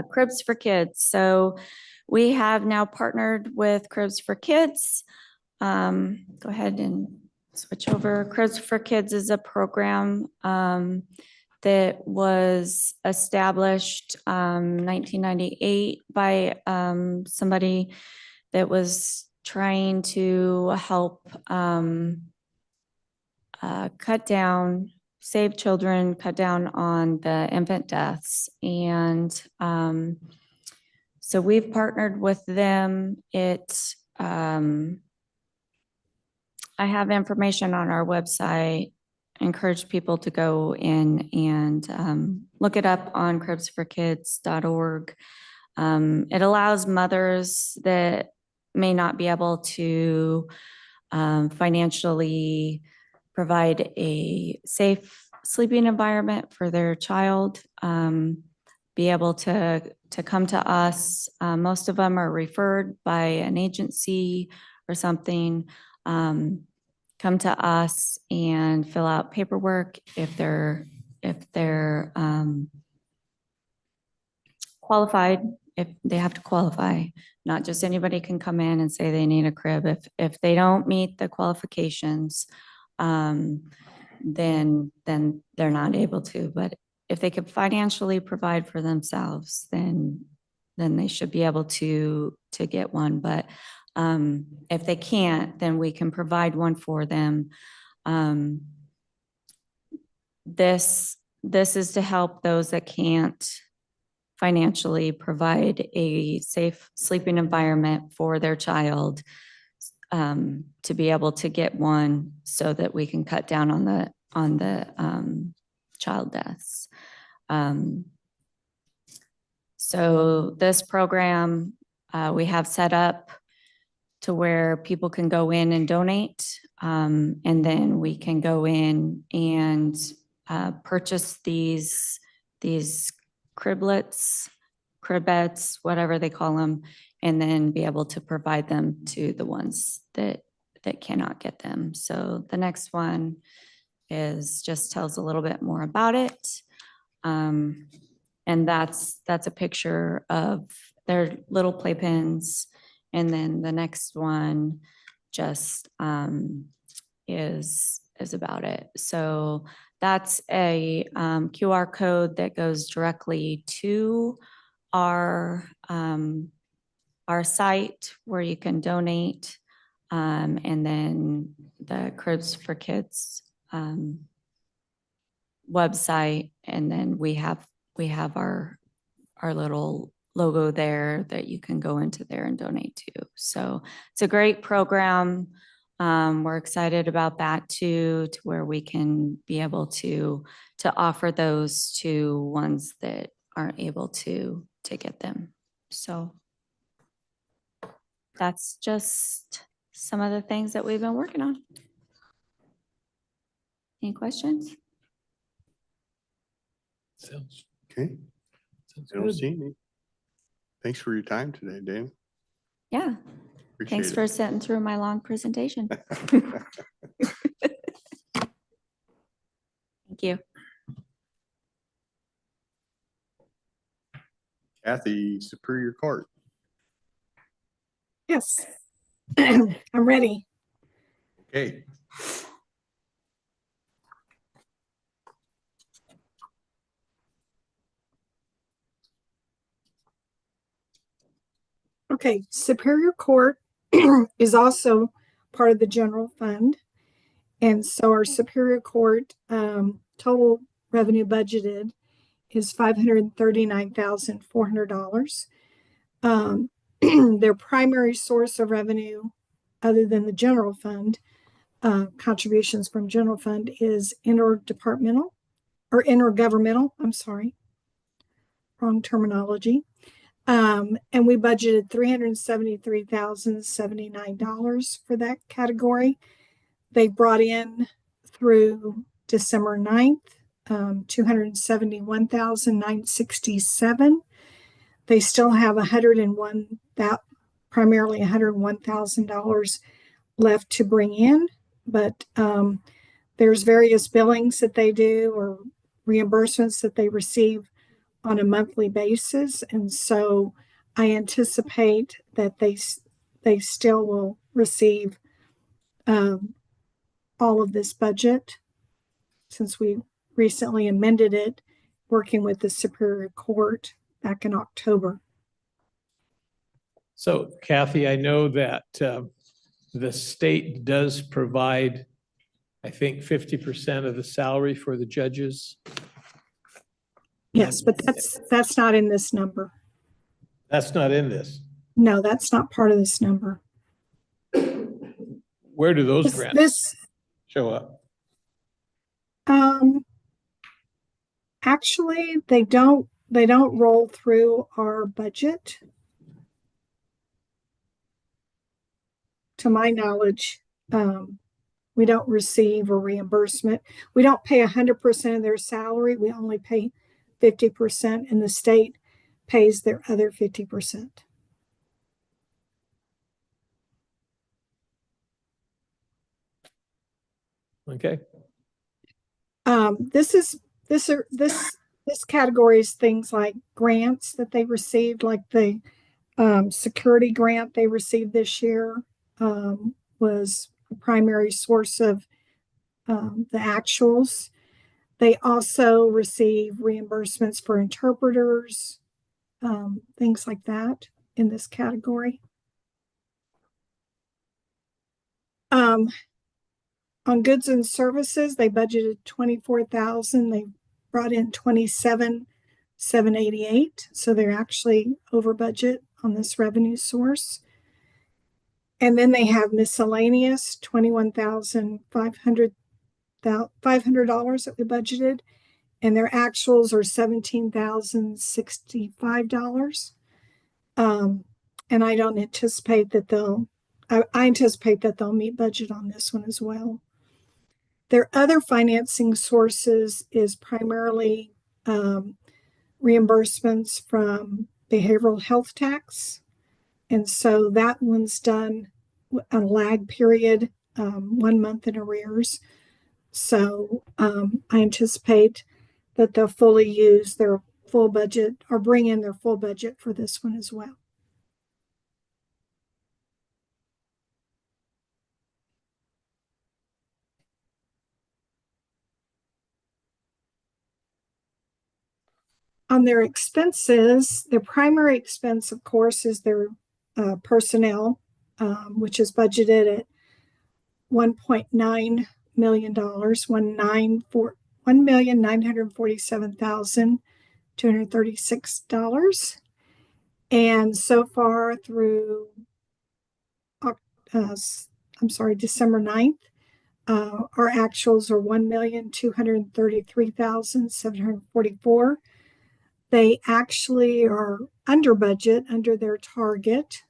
Cribs for Kids. So we have now partnered with Cribs for Kids. Go ahead and switch over. Cribs for Kids is a program that was established 1998 by somebody that was trying to help save children, cut down on the infant deaths. And so we've partnered with them. I have information on our website. I encourage people to go in and look it up on cribsforkids.org. It allows mothers that may not be able to financially provide a safe sleeping environment for their child, be able to come to us. Most of them are referred by an agency or something. Come to us and fill out paperwork if they're qualified. If they have to qualify, not just anybody can come in and say they need a crib. If they don't meet the qualifications, then they're not able to. But if they could financially provide for themselves, then they should be able to get one. But if they can't, then we can provide one for them. This is to help those that can't financially provide a safe sleeping environment for their child, to be able to get one so that we can cut down on the child deaths. So this program we have set up to where people can go in and donate, and then we can go in and purchase these criblets, cribettes, whatever they call them, and then be able to provide them to the ones that cannot get them. So the next one just tells a little bit more about it. And that's a picture of their little playpens. And then the next one just is about it. So that's a QR code that goes directly to our site where you can donate, and then the Cribs for Kids website, and then we have our little logo there that you can go into there and donate to. So it's a great program. We're excited about that too, to where we can be able to offer those to ones that aren't able to get them. So that's just some of the things that we've been working on. Any questions? Sounds, Okay, sounds I don't good. see any. Thanks for your time today, Dan. Yeah, Appreciate thanks it. for sitting through my long presentation. Thank you. Kathy, Superior Court. Yes. I'm ready. Okay, Okay, Superior Court is also part of the general fund. And so our Superior Court total revenue budgeted is $539,400. Their primary source of revenue, other than the general fund, contributions from general fund, is intergovernmental, I'm sorry, wrong terminology. And we budgeted $373,079 for that category. They brought in through December 9th, $271,967. They still have primarily $101,000 left to bring in, but there's various billings that they do or reimbursements that they receive on a monthly basis. And so I anticipate that they still will receive all of this budget since we recently amended it, working with the Superior Court back in October. So Kathy, I know that the state does provide, I think, 50% of the salary for the judges. Yes, but that's not in this number. That's not in this. No, that's not part of this number. Where do those grants This show up? actually they don't roll through our budget. To my knowledge, we don't receive a reimbursement. We don't pay 100% of their salary. We only pay 50%, and the state pays their other 50%. Okay. This category is things like grants that they received, like the security grant they received this year was a primary source of the actuals. They also receive reimbursements for interpreters, things like that in this category. On goods and services, they budgeted $24,000. They brought in $27,788. So they're actually over budget on this revenue source. And then they have miscellaneous, $21,500 that we budgeted, and their actuals are $17,065. And I don't anticipate that I anticipate that they'll meet budget on this one as well. Their other financing sources is primarily reimbursements from behavioral health tax. And so that one's done a lag period, 1 month in arrears. So I anticipate that they'll fully use their full budget or bring in their full budget for this one as well. On their expenses, their primary expense, of course, is their personnel, which is budgeted at $1.9 million, $1,947,236. And so far through, December 9th, our actuals are $1,233,744. They actually are under budget, under their target.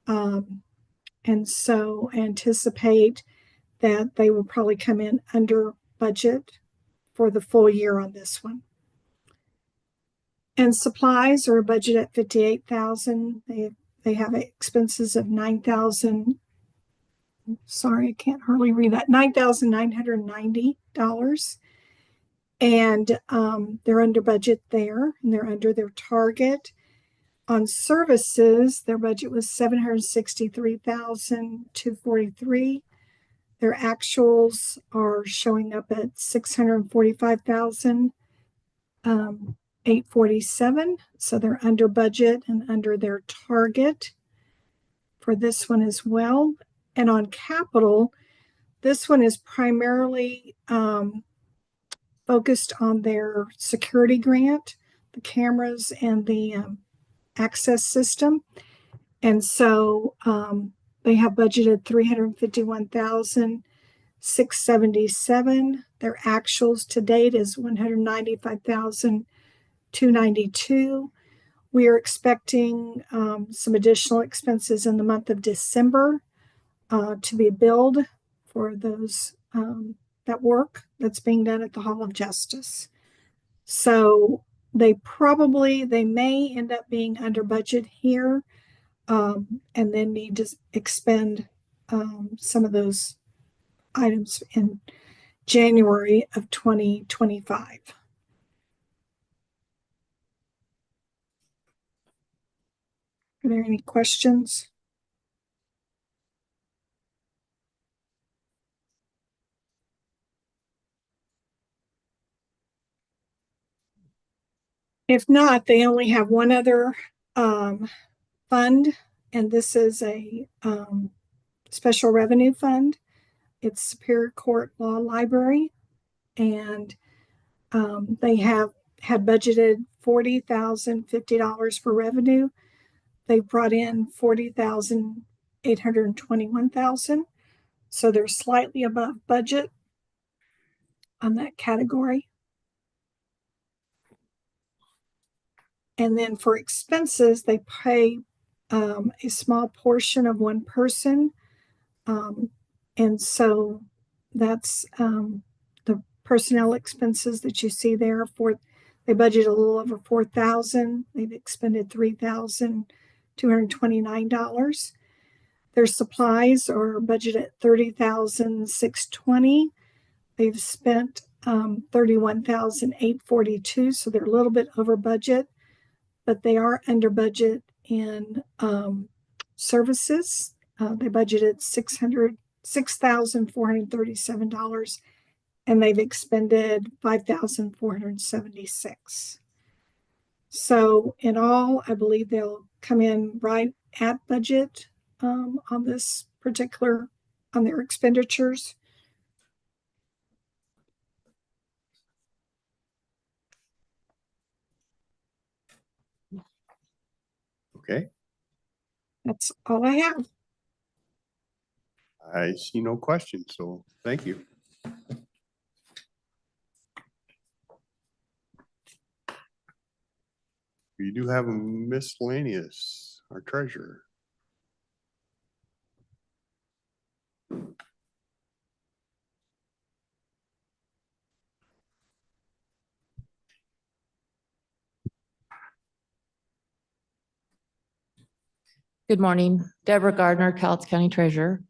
And so anticipate that they will probably come in under budget for the full year on this one. And supplies are budgeted at 58,000. They have expenses of 9,000. Sorry, I can't hardly read that. $9,990. And they're under budget there, and they're under their target. On services, their budget was 763,243. Their actuals are showing up at 645,847. So they're under budget and under their target for this one as well. And on capital, this one is primarily focused on their security grant, the cameras and the access system. And so they have budgeted 351,677. Their actuals to date is 195,292. We are expecting some additional expenses in the month of December to be billed for those that work that's being done at the Hall of Justice. So they may end up being under budget here, and then need to expend some of those items in January of 2025. Are there any questions? If not, they only have one other fund, and this is a special revenue fund. It's Superior Court Law Library, and they have had budgeted $40,050 for revenue. They brought in $40,821,000, so they're slightly above budget on that category. And then for expenses, they pay a small portion of one person. And so that's the personnel expenses that you see there. They budgeted a little over $4,000. They've expended $3,229. Their supplies are budgeted at $30,620. They've spent $31,842, so they're a little bit over budget, but they are under budget in services. They budgeted $6,437, and they've expended $5,476. So in all, I believe they'll come in right at budget on their expenditures. Okay, That's all I have. I see no questions, so thank you. We do have a miscellaneous, our treasurer. Good morning, Deborah Gardner, Cowlitz County Treasurer.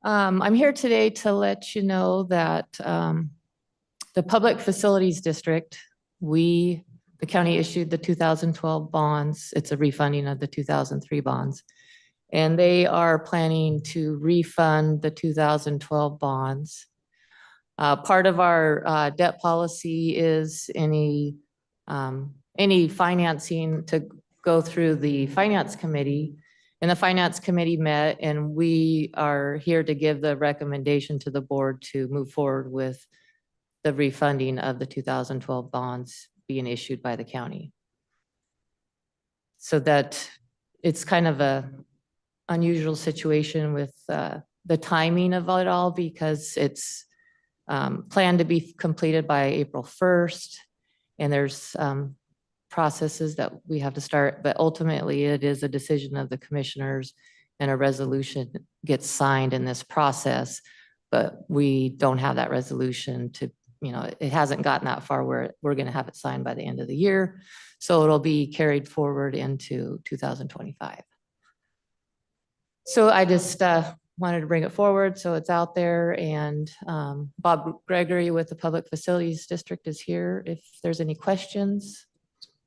I'm here today to let you know that the Public Facilities District, the county issued the 2012 bonds. It's a refunding of the 2003 bonds. And they are planning to refund the 2012 bonds. Part of our debt policy is any financing to go through the Finance Committee. And the Finance Committee met, and we are here to give the recommendation to the board to move forward with the refunding of the 2012 bonds being issued by the county. So that it's kind of a unusual situation with the timing of it all, because it's planned to be completed by April 1st. And there's processes that we have to start, but ultimately it is a decision of the commissioners and a resolution gets signed in this process, but we don't have that resolution to, it hasn't gotten that far where we're going to have it signed by the end of the year. So it'll be carried forward into 2025. So I just wanted to bring it forward so it's out there. And Bob Gregory with the Public Facilities District is here if there's any questions.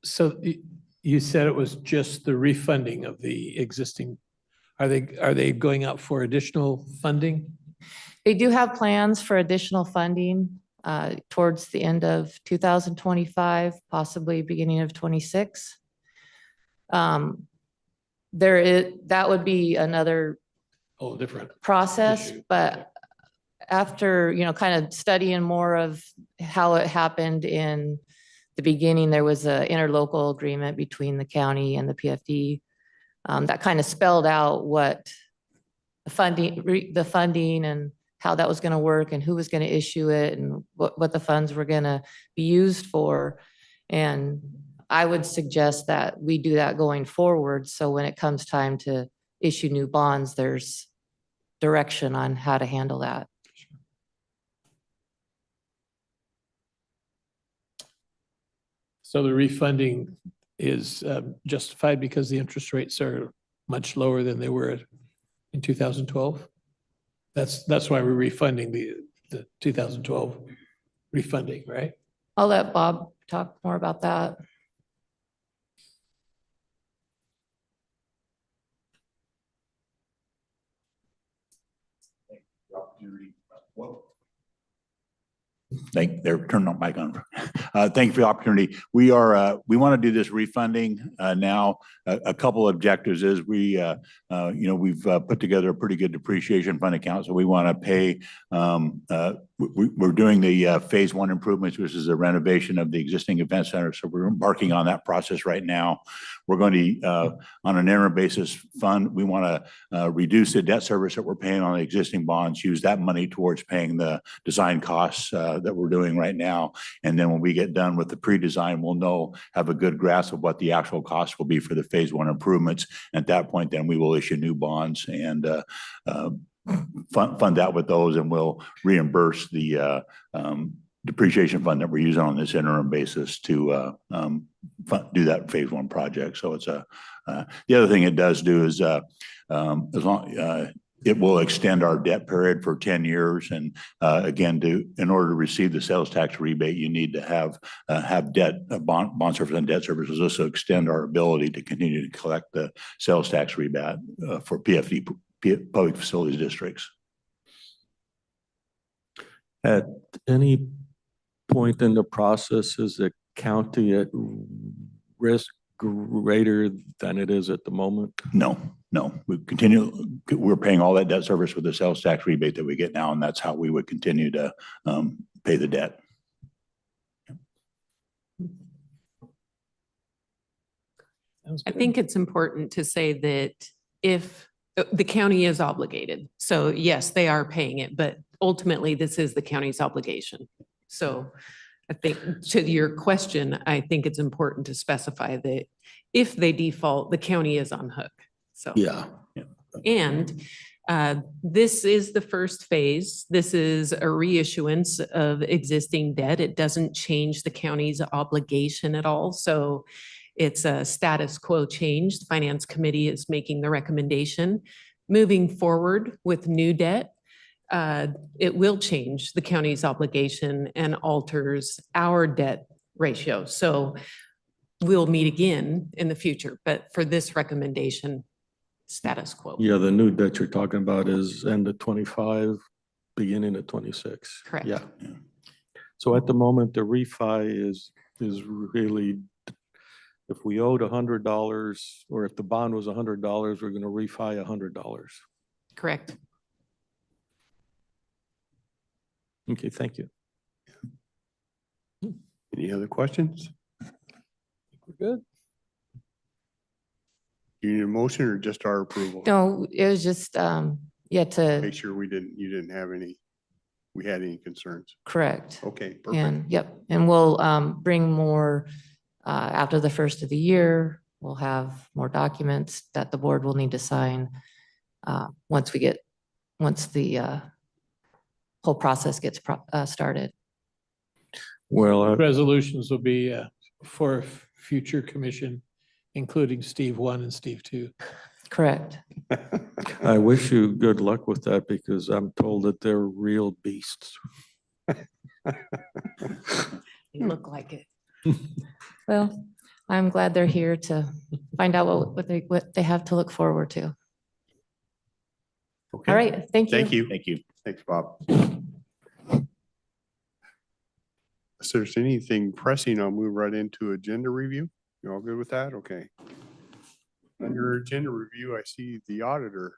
So you said it was just the refunding of the existing. Are they going out for additional funding? They do have plans for additional funding towards the end of 2025, possibly beginning of 26. That would be another Different process, issue. but after, kind of studying more of how it happened in the beginning, there was an interlocal agreement between the county and the PFD that kind of spelled out what the funding and how that was going to work and who was going to issue it and what the funds were going to be used for. And I would suggest that we do that going forward. So when it comes time to issue new bonds, there's direction on how to handle that. So the refunding is justified because the interest rates are much lower than they were in 2012. That's why we're refunding the 2012 refunding, right? I'll let Bob talk more about that. They're turning on mic on. Thank you for the opportunity. We want to do this refunding now. A couple of objectives is we've put together a pretty good depreciation fund account. So we want to pay, we're doing the phase one improvements, which is a renovation of the existing event center. So we're embarking on that process right now. We're going to, on an interim basis fund, we want to reduce the debt service that we're paying on the existing bonds, use that money towards paying the design costs that we're doing right now. And then when we get done with the pre-design, we'll have a good grasp of what the actual cost will be for the phase one improvements. At that point, then we will issue new bonds and fund that with those, and we'll reimburse the depreciation fund that we're using on this interim basis to do that phase one project. So it's the other thing it does do is as long it will extend our debt period for 10 years. And again, in order to receive the sales tax rebate, you need to have bond service and debt services. This will extend our ability to continue to collect the sales tax rebate for PFD, public facilities districts. At any point in the process, is the county at risk greater than it is at the moment? No. We're paying all that debt service with the sales tax rebate that we get now, and that's how we would continue to pay the debt. I think it's important to say that if the county is obligated, so yes, they are paying it, but ultimately this is the county's obligation. So I think to your question, I think it's important to specify that if they default, the county is on hook. So Yeah. and this is the first phase. This is a reissuance of existing debt. It doesn't change the county's obligation at all. So it's a status quo change. The Finance Committee is making the recommendation. Moving forward with new debt, it will change the county's obligation and alters our debt ratio. So we'll meet again in the future, but for this recommendation, status quo. Yeah, the new debt you're talking about is end of 25, beginning of 26. Correct. Yeah. So at the moment, the refi is really, if we owed $100 or if the bond was $100, we're going to refi $100. Correct. Okay, thank you. Any other questions? We're good. Do you need a motion or just our approval? No, it was just, to Make sure we had any concerns. correct. Okay, perfect. And yep, and we'll bring more after the first of the year. We'll have more documents that the board will need to sign. once the whole process gets started. Well, Resolutions will be for future commission, including Steve 1 and Steve 2. Correct. I wish you good luck with that because I'm told that they're real beasts. They look like it. Well, I'm glad they're here to find out what they have to look forward to. Okay. All right, thank you. Thank you. Thank you. Thanks, Bob. If there's anything pressing, I'll move right into agenda review. You all good with that? Okay. Under agenda review, I see the auditor.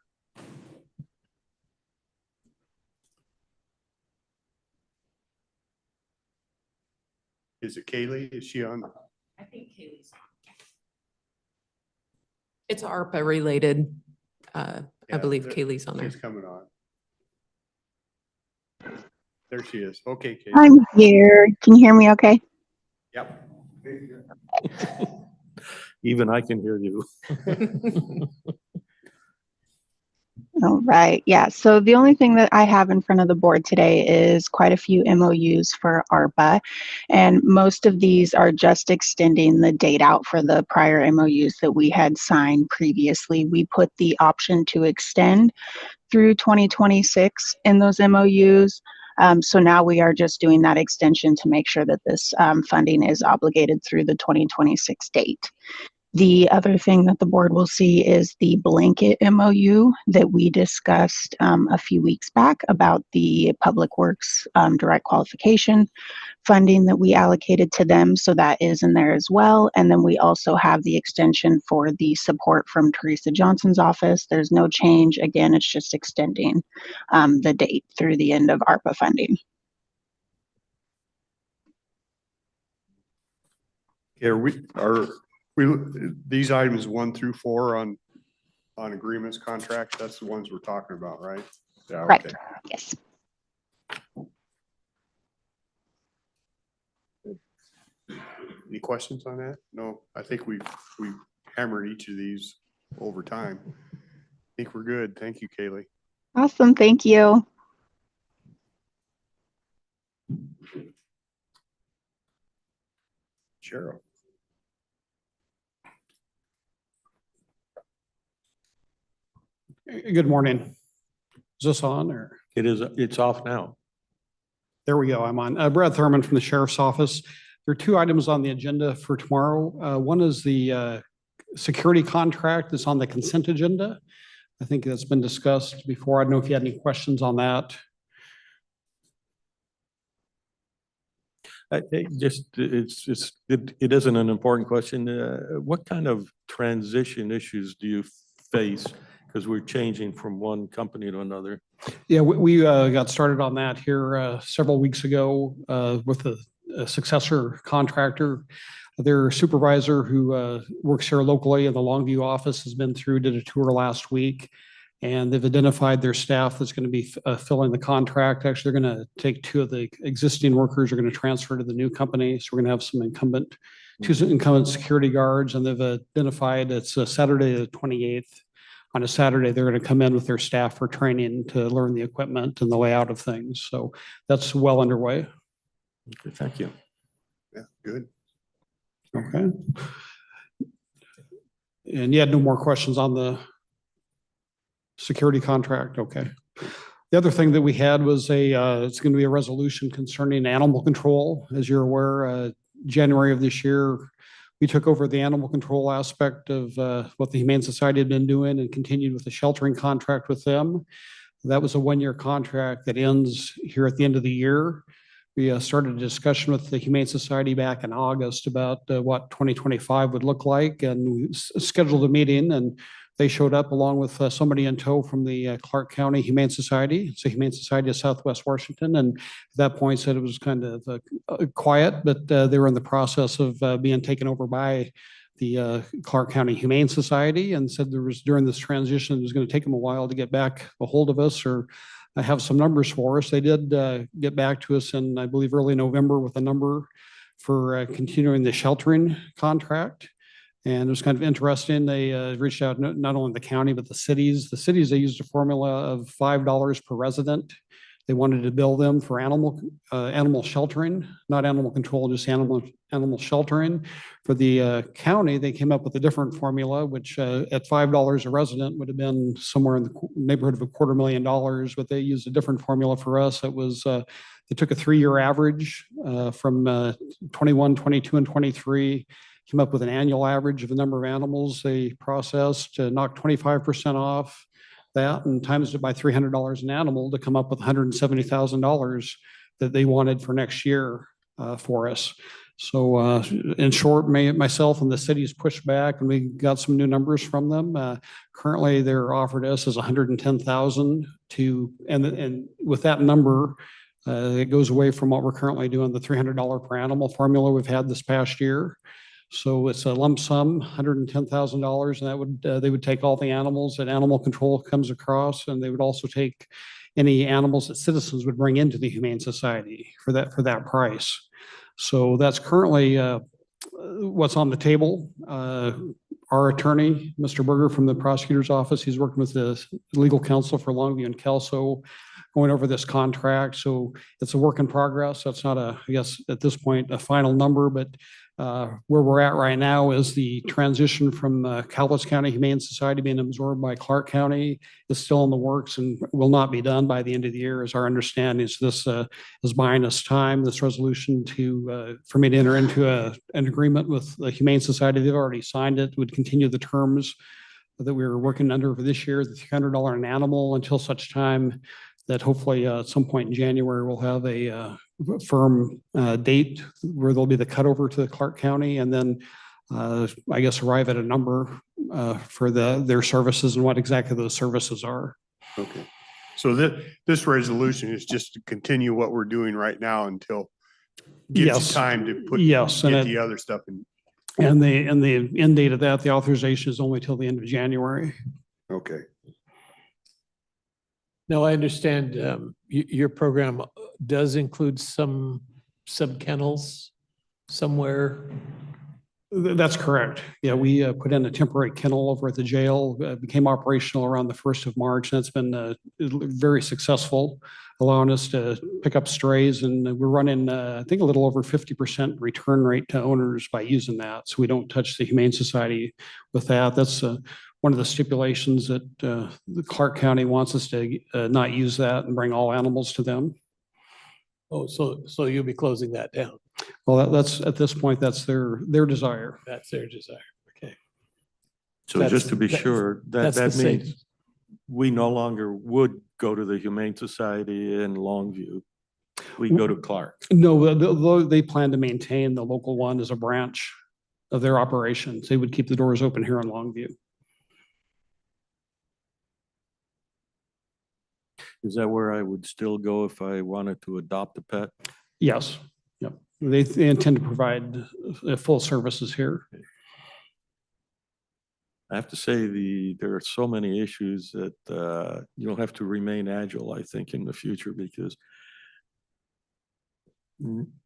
Is it Kaylee? Is she on? I think Kaylee's on. It's ARPA related. I Yeah, believe there- Kaylee's on there. She's coming on. There she is. Okay, Kaylee. I'm here. Can you hear me okay? Yep. Even I can hear you. All right. Yeah. So the only thing that I have in front of the board today is quite a few MOUs for ARPA. And most of these are just extending the date out for the prior MOUs that we had signed previously. We put the option to extend through 2026 in those MOUs. So now we are just doing that extension to make sure that this funding is obligated through the 2026 date. The other thing that the board will see is the blanket MOU that we discussed a few weeks back about the Public Works direct qualification funding that we allocated to them. So that is in there as well. And then we also have the extension for the support from Teresa Johnson's office. There's no change. Again, it's just extending the date through the end of ARPA funding. Yeah, these items 1 through 4 on agreements, contracts, that's the ones we're talking about, right? Yeah, Right. okay. Yes. Any questions on that? No, I think we've hammered each of these over time. I think we're good. Thank you, Kaylee. Awesome. Thank you. Cheryl. Good morning. Is this on or? It's off now. There we go. I'm on. Brad Thurman from the Sheriff's Office. There are 2 items on the agenda for tomorrow. One is the security contract that's on the consent agenda. I think that's been discussed before. I don't know if you had any questions on that. It isn't an important question. What kind of transition issues do you face? Because we're changing from one company to another. Yeah, we got started on that here several weeks ago with a successor contractor. Their supervisor who works here locally in the Longview office has been through, did a tour last week, and they've identified their staff that's going to be filling the contract. Actually, they're going to take 2 of the existing workers are going to transfer to the new company. So we're going to have some two incumbent security guards, and they've identified it's Saturday the 28th. On a Saturday, they're going to come in with their staff for training to learn the equipment and the layout of things. So that's well underway. Okay, thank you. Yeah, good. Okay. And you had no more questions on the security contract? Okay. The other thing that we had was it's going to be a resolution concerning animal control. As you're aware, January of this year, we took over the animal control aspect of what the Humane Society had been doing and continued with the sheltering contract with them. That was a 1-year contract that ends here at the end of the year. We started a discussion with the Humane Society back in August about what 2025 would look like, and we scheduled a meeting, and they showed up along with somebody in tow from the Clark County Humane Society. It's a Humane Society of Southwest Washington, and at that point said it was kind of quiet, but they were in the process of being taken over by the Clark County Humane Society, and said there was during this transition it was going to take them a while to get back a hold of us or have some numbers for us. They did get back to us in, I believe, early November with a number for continuing the sheltering contract. And it was kind of interesting. They reached out not only the county, but the cities. The cities, they used a formula of $5 per resident. They wanted to bill them for animal sheltering, not animal control, just animal sheltering. For the county, they came up with a different formula, which at $5 a resident would have been somewhere in the neighborhood of $250,000, but they used a different formula for us. It was they took a 3-year average from 21, 22, and 23, came up with an annual average of the number of animals they processed, knocked 25% off that and times it by $300 an animal to come up with $170,000 that they wanted for next year for us. So in short, myself and the cities pushed back and we got some new numbers from them. Currently, they're offered us as 110,000 to, and with that number, it goes away from what we're currently doing, the $300 per animal formula we've had this past year. So it's a lump sum, $110,000, and that would they would take all the animals that animal control comes across, and they would also take any animals that citizens would bring into the Humane Society for that price. So that's currently what's on the table. Our attorney, Mr. Berger from the prosecutor's office, he's working with the legal counsel for Longview and Kelso, going over this contract. So it's a work in progress. That's not I guess at this point, a final number, but where we're at right now is the transition from Cowlitz County Humane Society being absorbed by Clark County is still in the works and will not be done by the end of the year, is our understanding. So this is buying us time, this resolution for me to enter into an agreement with the Humane Society. They've already signed it, would continue the terms that we were working under for this year, the $300 an animal, until such time that hopefully at some point in January, we'll have a firm date where there'll be the cutover to the Clark County, and then I guess arrive at a number for their services and what exactly those services are. Okay. So this resolution is just to continue what we're doing right now until gives Yes. you time to Yes, get the other stuff in. and the end date of that, the authorization is only till the end of January. Okay. Now, I understand your program does include some kennels somewhere. That's correct. Yeah, we put in a temporary kennel over at the jail, became operational around the 1st of March. And it's been very successful, allowing us to pick up strays. And we're running, I think, a little over 50% return rate to owners by using that. So we don't touch the Humane Society with that. That's one of the stipulations that the Clark County wants us to not use that and bring all animals to them. Oh, so you'll be closing that down. Well, that's at this point, that's their desire. That's their desire. Okay. So just to be sure, that the same. means we no longer would go to the Humane Society in Longview. We go to Clark. No, they plan to maintain the local one as a branch of their operations. They would keep the doors open here in Longview. Is that where I would still go if I wanted to adopt a pet? Yes. Yep. They intend to provide full services here. I have to say there are so many issues that you'll have to remain agile, I think, in the future, because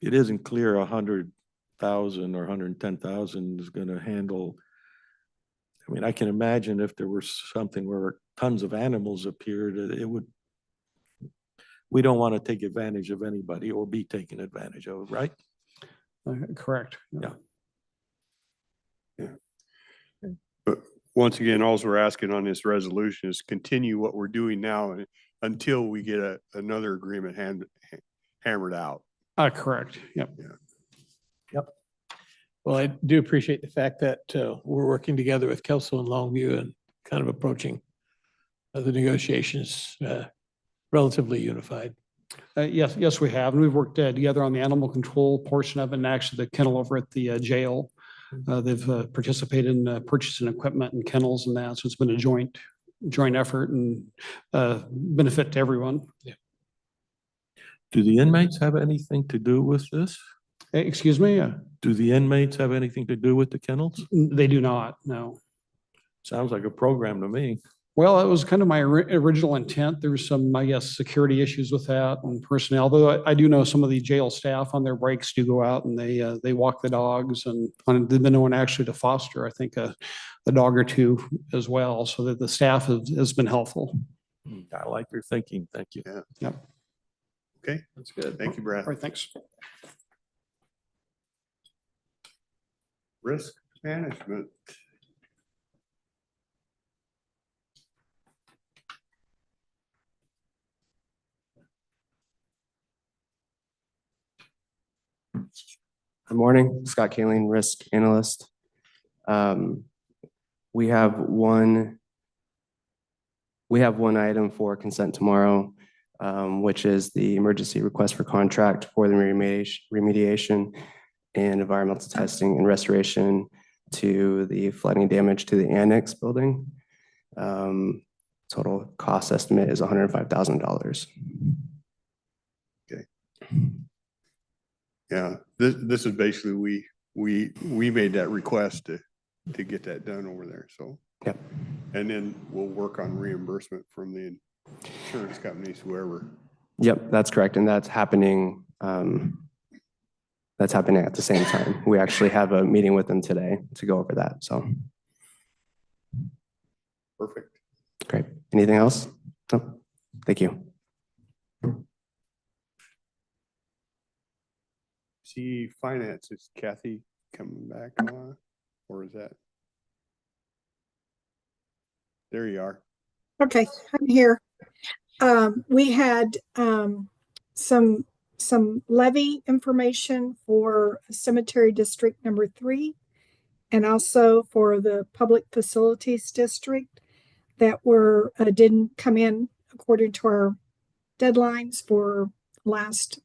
it isn't clear 100,000 or 110,000 is going to handle. I mean, I can imagine if there were something where tons of animals appeared, it would. We don't want to take advantage of anybody or be taken advantage of, right? Correct. Yeah. But once again, all we're asking on this resolution is continue what we're doing now until we get another agreement hammered out. Correct. Yep. Yeah. Yep. Well, I do appreciate the fact that we're working together with Kelso and Longview and kind of approaching the negotiations relatively unified. Yes, we have. And we've worked together on the animal control portion of it, and actually the kennel over at the jail. They've participated in purchasing equipment and kennels and that. So it's been a joint effort and benefit to everyone. Yeah. Do the inmates have anything to do with this? Excuse me? Do the inmates have anything to do with the kennels? They do not, no. Sounds like a program to me. Well, it was kind of my original intent. There was some, I guess, security issues with that and personnel, though I do know some of the jail staff on their breaks do go out and they walk the dogs and they've been known actually to foster, I think, a dog or two as well, so that the staff has been helpful. I like your thinking. Thank you. Yeah. Yep. Okay, That's good. thank you, Brad. All right, thanks. Risk management. Good morning, Scott Kaling, Risk Analyst. Um, We have one item for consent tomorrow, which is the emergency request for contract for the remediation and environmental testing and restoration to the flooding damage to the annex building. Total cost estimate is $105,000. Yeah, this is basically, we made that request to get that done over there, so. Yep. And then we'll work on reimbursement from the insurance companies, whoever. Yep, that's correct. And that's happening at the same time. We actually have a meeting with them today to go over that. So Perfect. great. Anything else? No, thank you. See, finance, is Kathy coming back on, or is that? There you are. Okay, I'm here. We had some levy information for Cemetery District number 3 and also for the Public Facilities District that were didn't come in according to our deadlines for last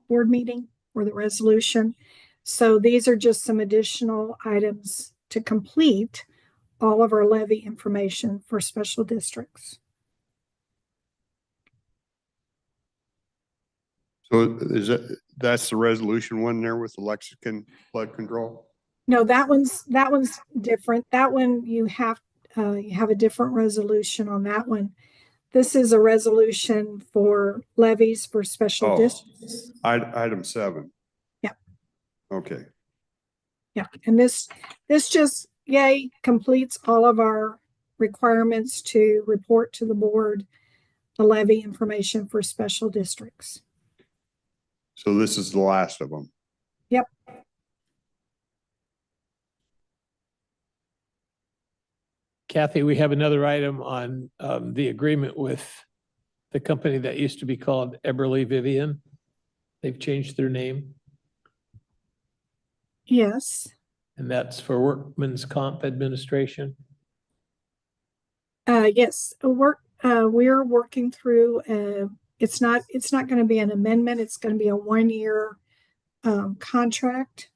board meeting or the resolution. So these are just some additional items to complete all of our levy information for special districts. So that's the resolution one there with the Lexicon flood control? No, that one's different. That one you have a different resolution on that one. This is a resolution for levies for special Oh. districts. Item 7. Yeah. Okay. Yeah, and this just completes all of our requirements to report to the board the levy information for special districts. So this is the last of them. Yep. Kathy, we have another item on the agreement with the company that used to be called Eberly Vivian. They've changed their name, Yes. and that's for Workman's Comp Administration. Yes. We're working through. It's not going to be an amendment. It's going to be a 1-year contract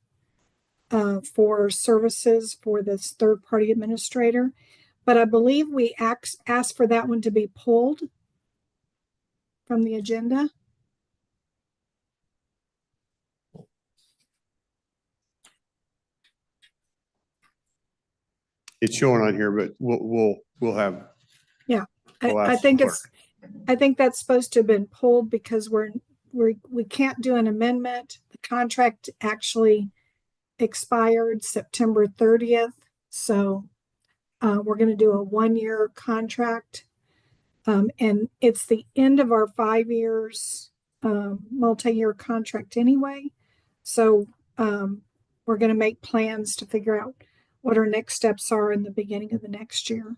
for services for this third-party administrator. But I believe we asked for that one to be pulled from the agenda. It's showing on here, but we'll have. Yeah, we'll I ask think the clerk. I think that's supposed to have been pulled because we can't do an amendment. The contract actually expired September 30th. So we're going to do a 1-year contract. And it's the end of our 5 years multi-year contract anyway. So we're going to make plans to figure out what our next steps are in the beginning of the next year.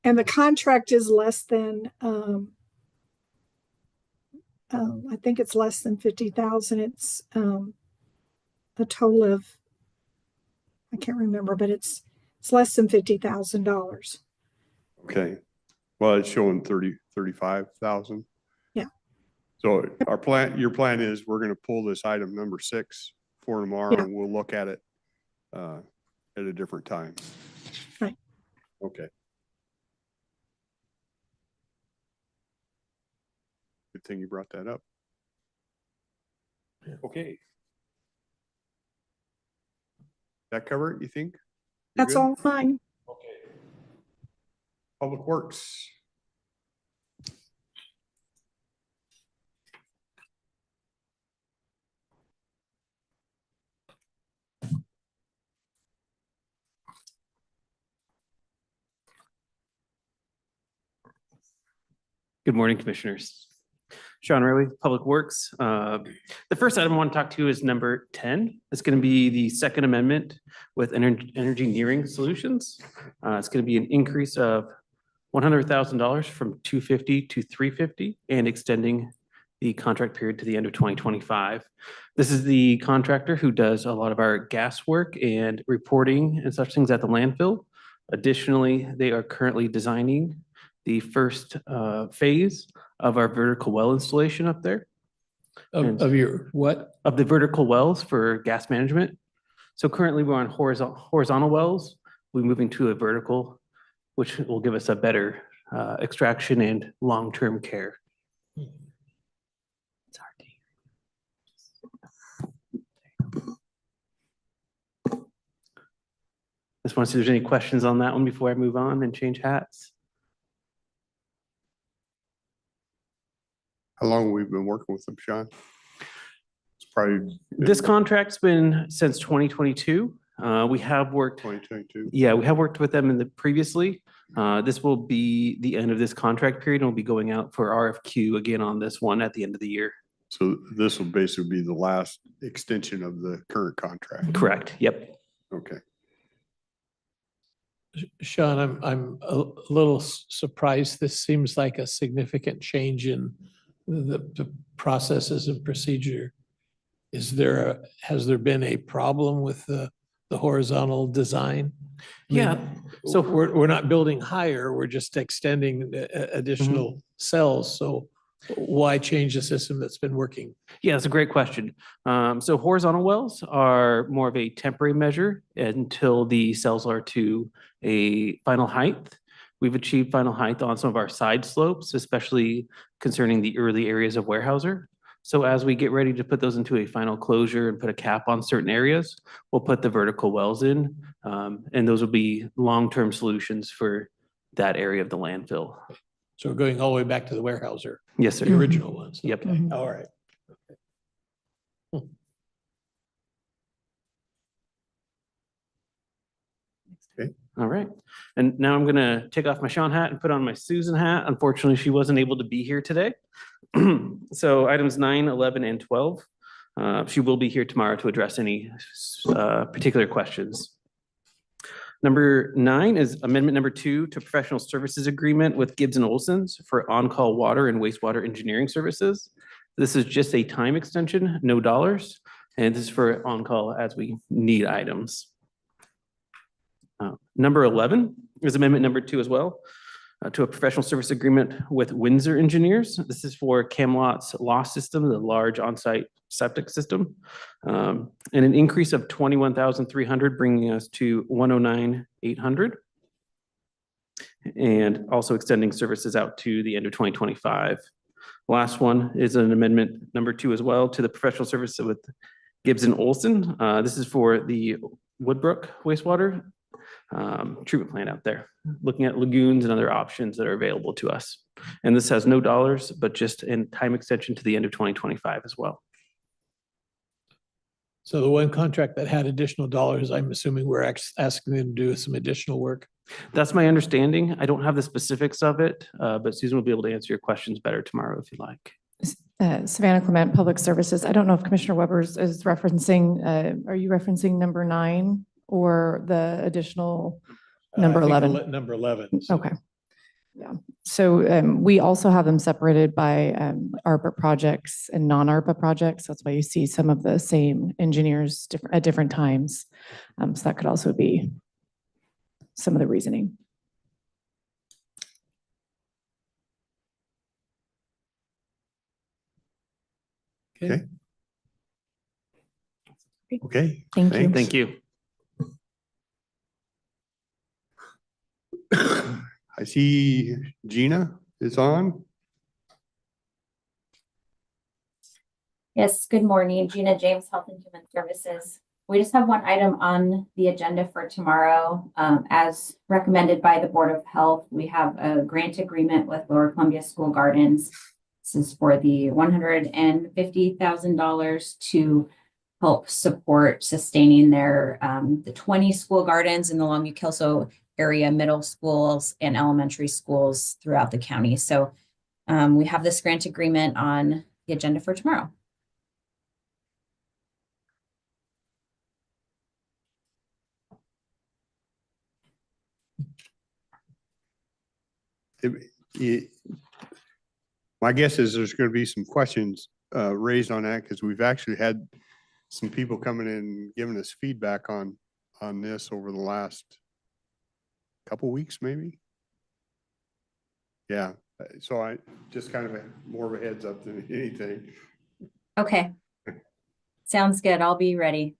And the contract is less than, I think it's less than 50,000. It's a total of, I can't remember, but it's less than $50,000. Okay. Well, it's showing 35,000. Yeah. So your plan is we're going to pull this item number 6 for tomorrow, Yeah. and we'll look at it at a different time. Right. Okay. Good thing you brought that up. Okay. That cover it, you think? You're That's good? all fine. Public Works. Good morning, Commissioners. Sean Riley, Public Works. The first item I want to talk to is number 10. It's going to be the Second Amendment with Energy Nearing Solutions. It's going to be an increase of $100,000 from 250 to 350 and extending the contract period to the end of 2025. This is the contractor who does a lot of our gas work and reporting and such things at the landfill. Additionally, they are currently designing the first phase of our vertical well installation up there. Of your what? Of the vertical wells for gas management. So currently we're on horizontal wells. We're moving to a vertical, which will give us a better extraction and long-term care. It's hard to hear. Just want to see if there's any questions on that one before I move on and change hats. How long have we been working with them, Sean? It's probably. This contract's been since 2022. We have worked. 2022. Yeah, we have worked with them in the previously. This will be the end of this contract period and we'll be going out for RFQ again on this one at the end of the year. So this will basically be the last extension of the current contract. Correct. Yep. Okay. Sean, I'm a little surprised. This seems like a significant change in the processes and procedure. Has there been a problem with the horizontal design? I mean, Yeah. So we're not building higher, we're just extending additional cells. So why change a system that's been working? yeah, that's a great question. So horizontal wells are more of a temporary measure until the cells are to a final height. We've achieved final height on some of our side slopes, especially concerning the early areas of Warehouser. So as we get ready to put those into a final closure and put a cap on certain areas, we'll put the vertical wells in. And those will be long-term solutions for that area of the landfill. So we're going all the way back to the Warehouser, Yes, sir. the original ones. Yep. Okay, all right. All right. And now I'm going to take off my Sean hat and put on my Susan hat. Unfortunately, she wasn't able to be here today. So items 9, 11, and 12. She will be here tomorrow to address any particular questions. Number 9 is amendment number 2 to professional services agreement with Gibbs and Olson's for on-call water and wastewater engineering services. This is just a time extension, no dollars, and this is for on-call as we need items. Number 11 is amendment number 2 as well to a professional service agreement with Windsor Engineers. This is for Camelot's loss system, the large on-site septic system, and an increase of $21,300, bringing us to $109,800, and also extending services out to the end of 2025. Last one is an amendment number 2 as well to the professional service with Gibbs and Olson. This is for the Woodbrook wastewater treatment plant out there, looking at lagoons and other options that are available to us. And this has no dollars, but just in time extension to the end of 2025 as well. So the one contract that had additional dollars, I'm assuming we're asking them to do some additional work. That's my understanding. I don't have the specifics of it, but Susan will be able to answer your questions better tomorrow if you like. Savannah Clement, Public Services. I don't know if Commissioner Weber's is referencing, are you referencing number 9 or the additional number I think 11? Number 11. So Okay. Yeah. So we also have them separated by ARPA projects and non-ARPA projects. That's why you see some of the same engineers at different times. So that could also be some of the reasoning. Okay. Okay. Thank you. Thank you. I see Gina is on. Yes, good morning. Gina James, Health and Human Services. We just have one item on the agenda for tomorrow. As recommended by the Board of Health, we have a grant agreement with Lower Columbia School Gardens. This is for the $150,000 to help support sustaining their the 20 school gardens in the Longview-Kelso area middle schools and elementary schools throughout the county. So we have this grant agreement on the agenda for tomorrow. My guess is there's going to be some questions raised on that because we've actually had some people coming in and giving us feedback on this over the last couple weeks, maybe. Yeah, so I just kind of more of a heads up than anything. Okay. Sounds good. I'll be ready.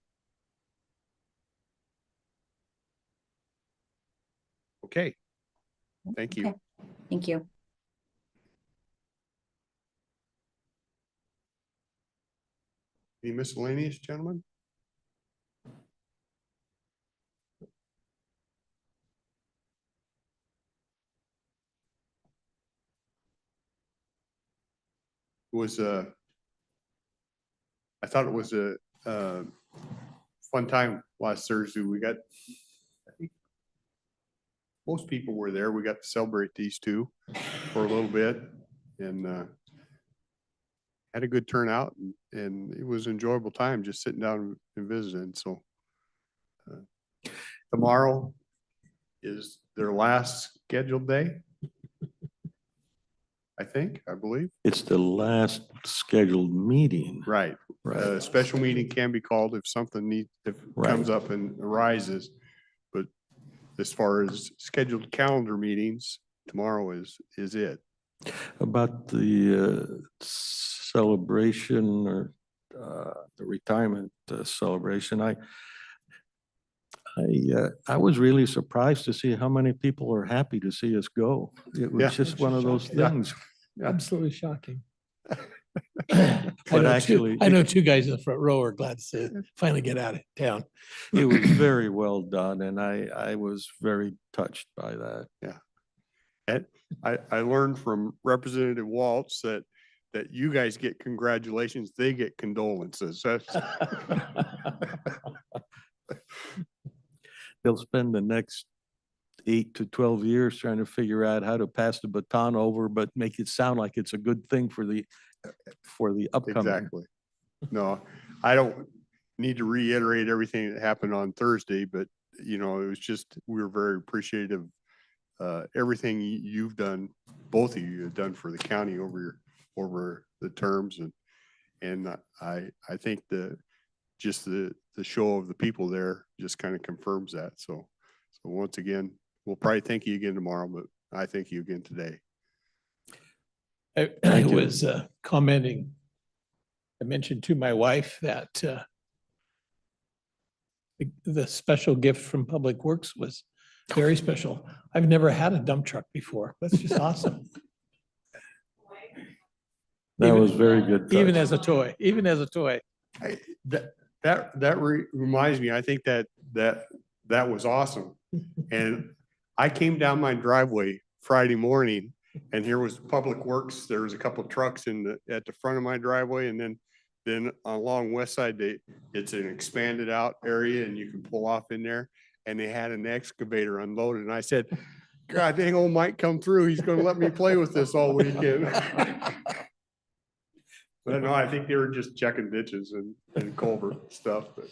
Okay. Thank you. Okay. Thank you. Any miscellaneous, gentlemen? Was I thought it was a fun time last Thursday. We got, I think most people were there. We got to celebrate these two for a little bit and had a good turnout and it was an enjoyable time just sitting down and visiting. So tomorrow is their last scheduled day. I believe. It's the last scheduled meeting. Right. Right. A special meeting can be called if something comes up and arises. But as far as scheduled calendar meetings, tomorrow is it. About the celebration or the retirement celebration, I was really surprised to see how many people are happy to see us go. It was Yeah. just one of those things. Absolutely shocking. But actually, I know two guys in the front row are glad to finally get out of town. it was very well done, and I was very touched by that. Yeah. And I learned from Representative Waltz that you guys get congratulations, they get condolences. They'll spend the next 8 to 12 years trying to figure out how to pass the baton over, but make it sound like it's a good thing for the upcoming. Exactly. No, I don't need to reiterate everything that happened on Thursday, but it was just, we were very appreciative. Everything you've done, both of you have done for the county over the terms. And I think just the show of the people there just kind of confirms that. So once again, we'll probably thank you again tomorrow, but I thank you again today. I was commenting, I mentioned to my wife that the special gift from Public Works was very special. I've never had a dump truck before. That's just awesome. That was very good. Even touch. as a toy, That reminds me, I think that was awesome. And I came down my driveway Friday morning and here was Public Works. There was a couple of trucks at the front of my driveway. And then along West Side, it's an expanded out area and you can pull off in there. And they had an excavator unloaded. And I said, God dang, old Mike come through. He's going to let me play with this all weekend. But no, I think they were just checking ditches and culvert stuff. But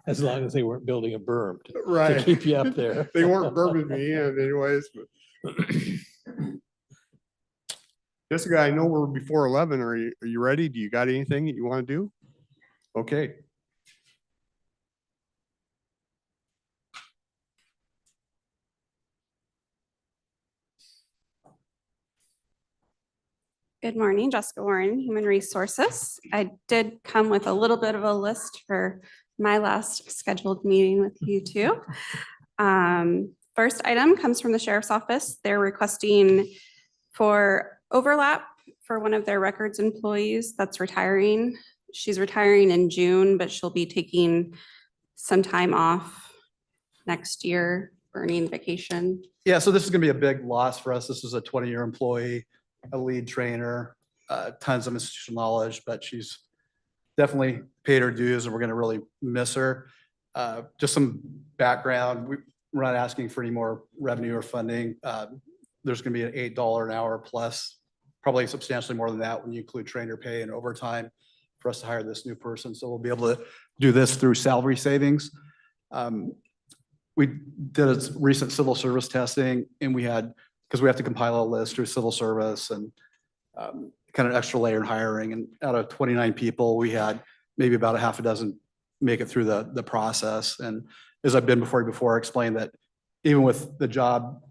as long as they weren't building a berm right. to keep you up there. They weren't berming me in anyways. But Jessica, I know we're before 11. Are you ready? Do you got anything that you want to do? Okay. Good morning, Jessica Warren, Human Resources. I did come with a little bit of a list for my last scheduled meeting with you two. First item comes from the Sheriff's Office. They're requesting for overlap for one of their records employees that's retiring. she's retiring in June, but she'll be taking some time off next year, earning vacation. Yeah, so this is gonna be a big loss for us. This is a 20-year employee, a lead trainer, tons of institutional knowledge, but she's definitely paid her dues and we're gonna really miss her. Just some background, we're not asking for any more revenue or funding. There's gonna be an $8 an hour plus, probably substantially more than that when you include trainer pay and overtime for us to hire this new person. So we'll be able to do this through salary savings. We did a recent civil service testing and we had, because we have to compile a list through civil service and kind of extra layer in hiring. And out of 29 people, we had maybe about a half a dozen make it through the process. And as I've been before, I explained that even with the job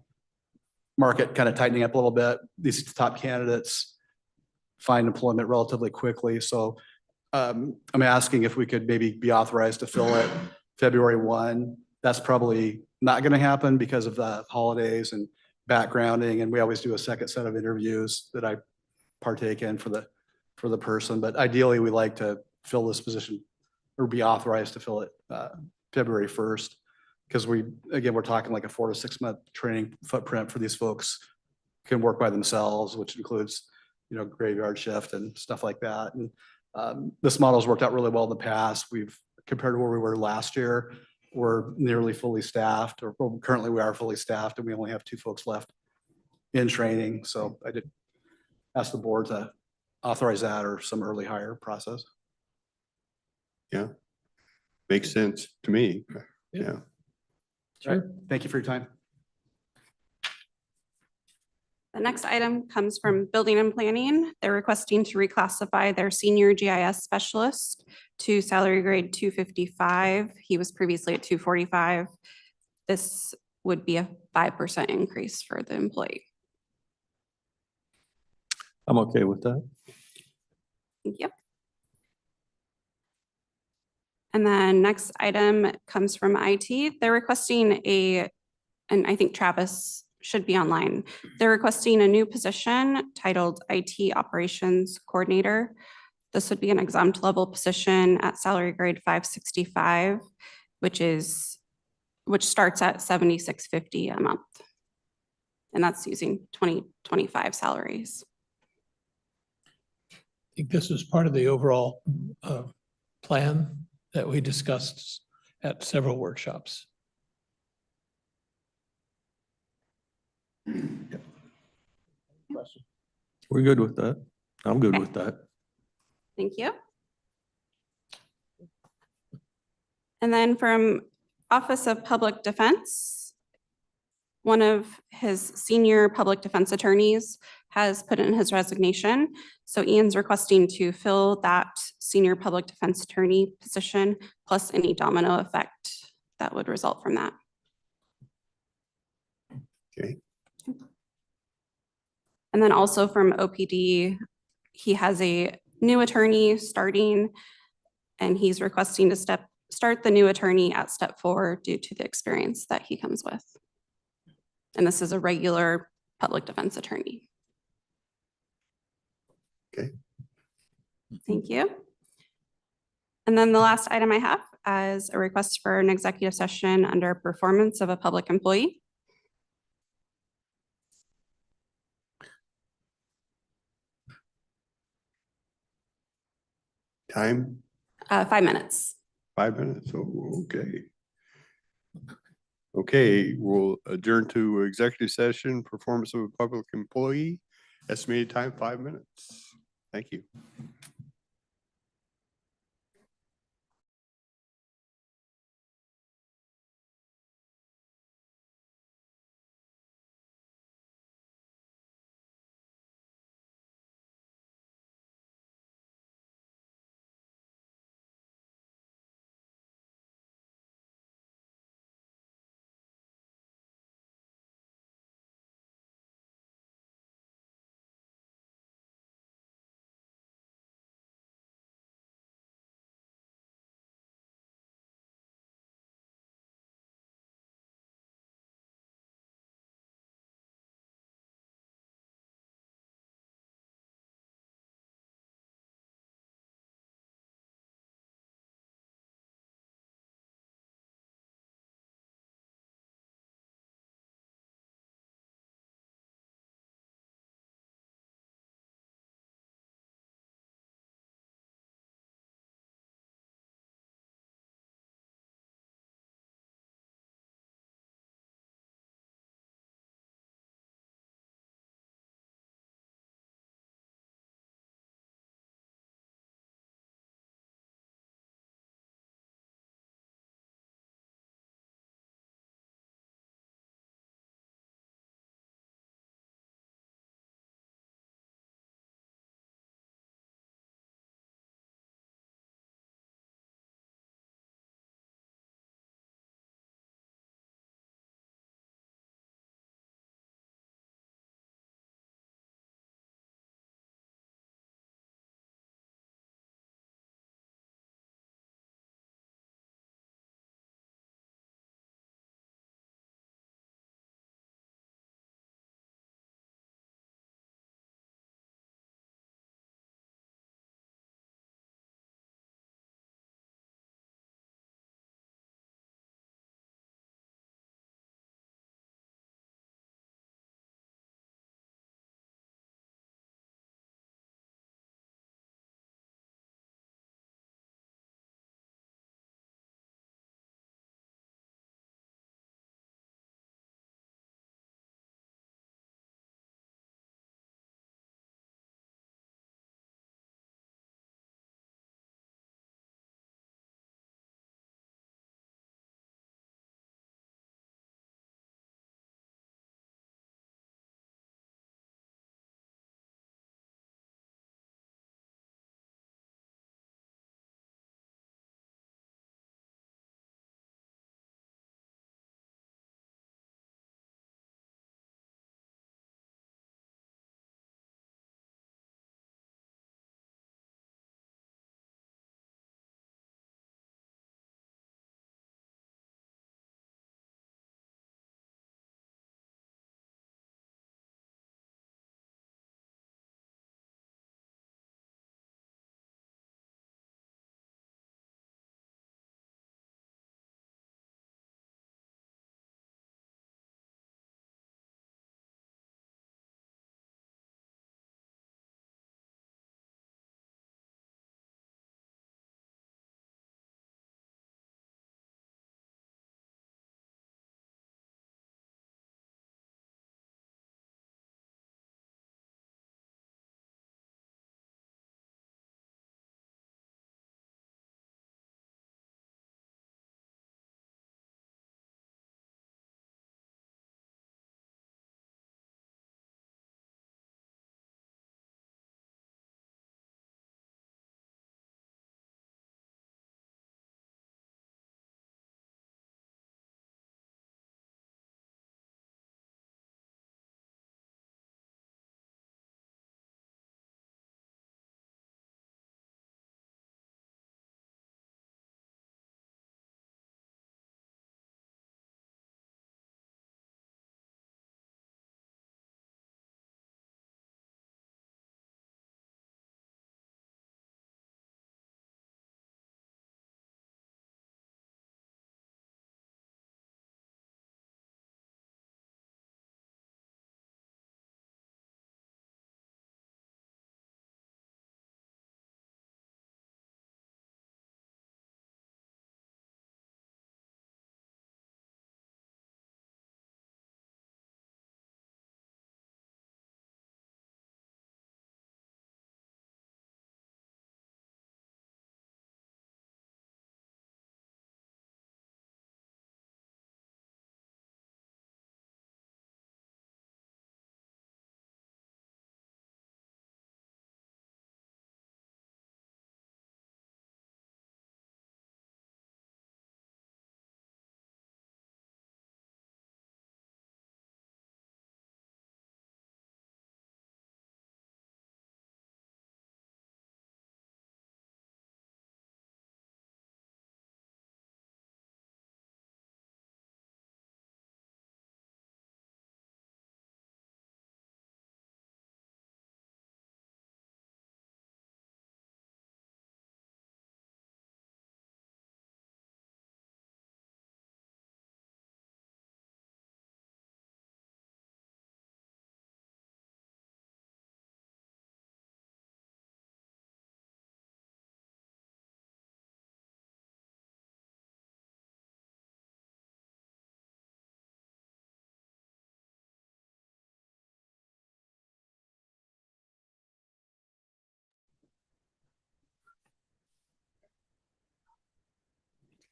market kind of tightening up a little bit, these top candidates find employment relatively quickly. So I'm asking if we could maybe be authorized to fill it February 1. That's probably not going to happen because of the holidays and backgrounding. And we always do a second set of interviews that I partake in for the person. But ideally, we like to fill this position or be authorized to fill it February 1st. Because we're talking like a 4 to 6 month training footprint for these folks can work by themselves, which includes, graveyard shift and stuff like that. And this model's worked out really well in the past. We've compared to where we were last year, we're nearly fully staffed, or currently we are fully staffed, and we only have 2 folks left in training. So I did ask the board to authorize that or some early hire process. Yeah, makes sense to me. Yeah. Sure. Right. Thank you for your time. The next item comes from Building and Planning. They're requesting to reclassify their senior GIS specialist to salary grade 255. He was previously at 245. This would be a 5% increase for the employee. I'm okay with that. Yep. And then next item comes from IT. They're requesting and I think Travis should be online. They're requesting a new position titled IT Operations Coordinator. This would be an exempt level position at salary grade 565, which starts at $76.50 a month. And that's using 2025 salaries. I think this is part of the overall plan that we discussed at several workshops. We're good with that. I'm good with that. Thank you. And then from Office of Public Defense, one of his senior public defense attorneys has put in his resignation. So Ian's requesting to fill that senior public defense attorney position plus any domino effect that would result from that. Okay. And then also from OPD, he has a new attorney starting, and he's requesting to start the new attorney at step 4 due to the experience that he comes with. And this is a regular public defense attorney. Okay. Thank you. And then the last item I have is a request for an executive session under performance of a public employee. Time? 5 minutes. 5 minutes. Oh, okay. Okay, we'll adjourn to executive session, performance of a public employee. Estimated time, 5 minutes. Thank you.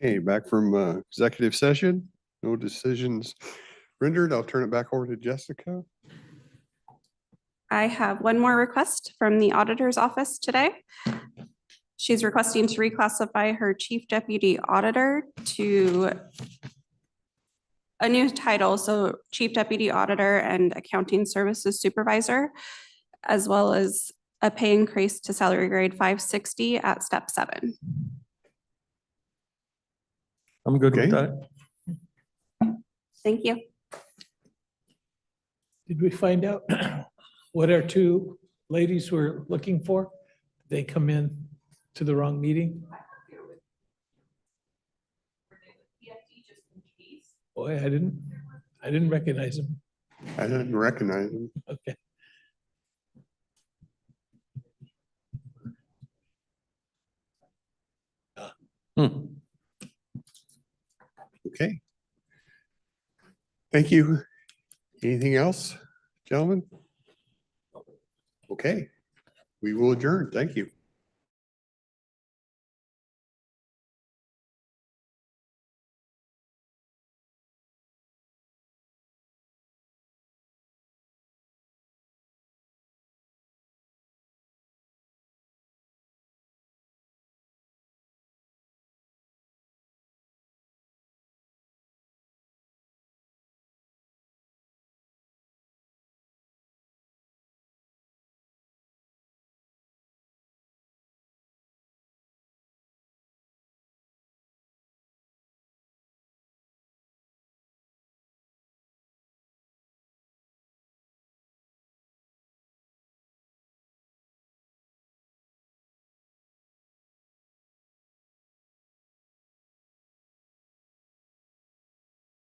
Okay, back from executive session. No decisions rendered. I'll turn it back over to Jessica. I have one more request from the auditor's office today. She's requesting to reclassify her chief deputy auditor to a new title, so chief deputy auditor and accounting services supervisor, as well as a pay increase to salary grade 560 at step 7. I'm good with Okay. that. Thank you. Did we find out what our two ladies were looking for? They come in to the wrong meeting? Boy, I didn't recognize them. I didn't recognize him. Okay. Hmm. Okay. Thank you. Anything else, gentlemen? Okay, we will adjourn. Thank you.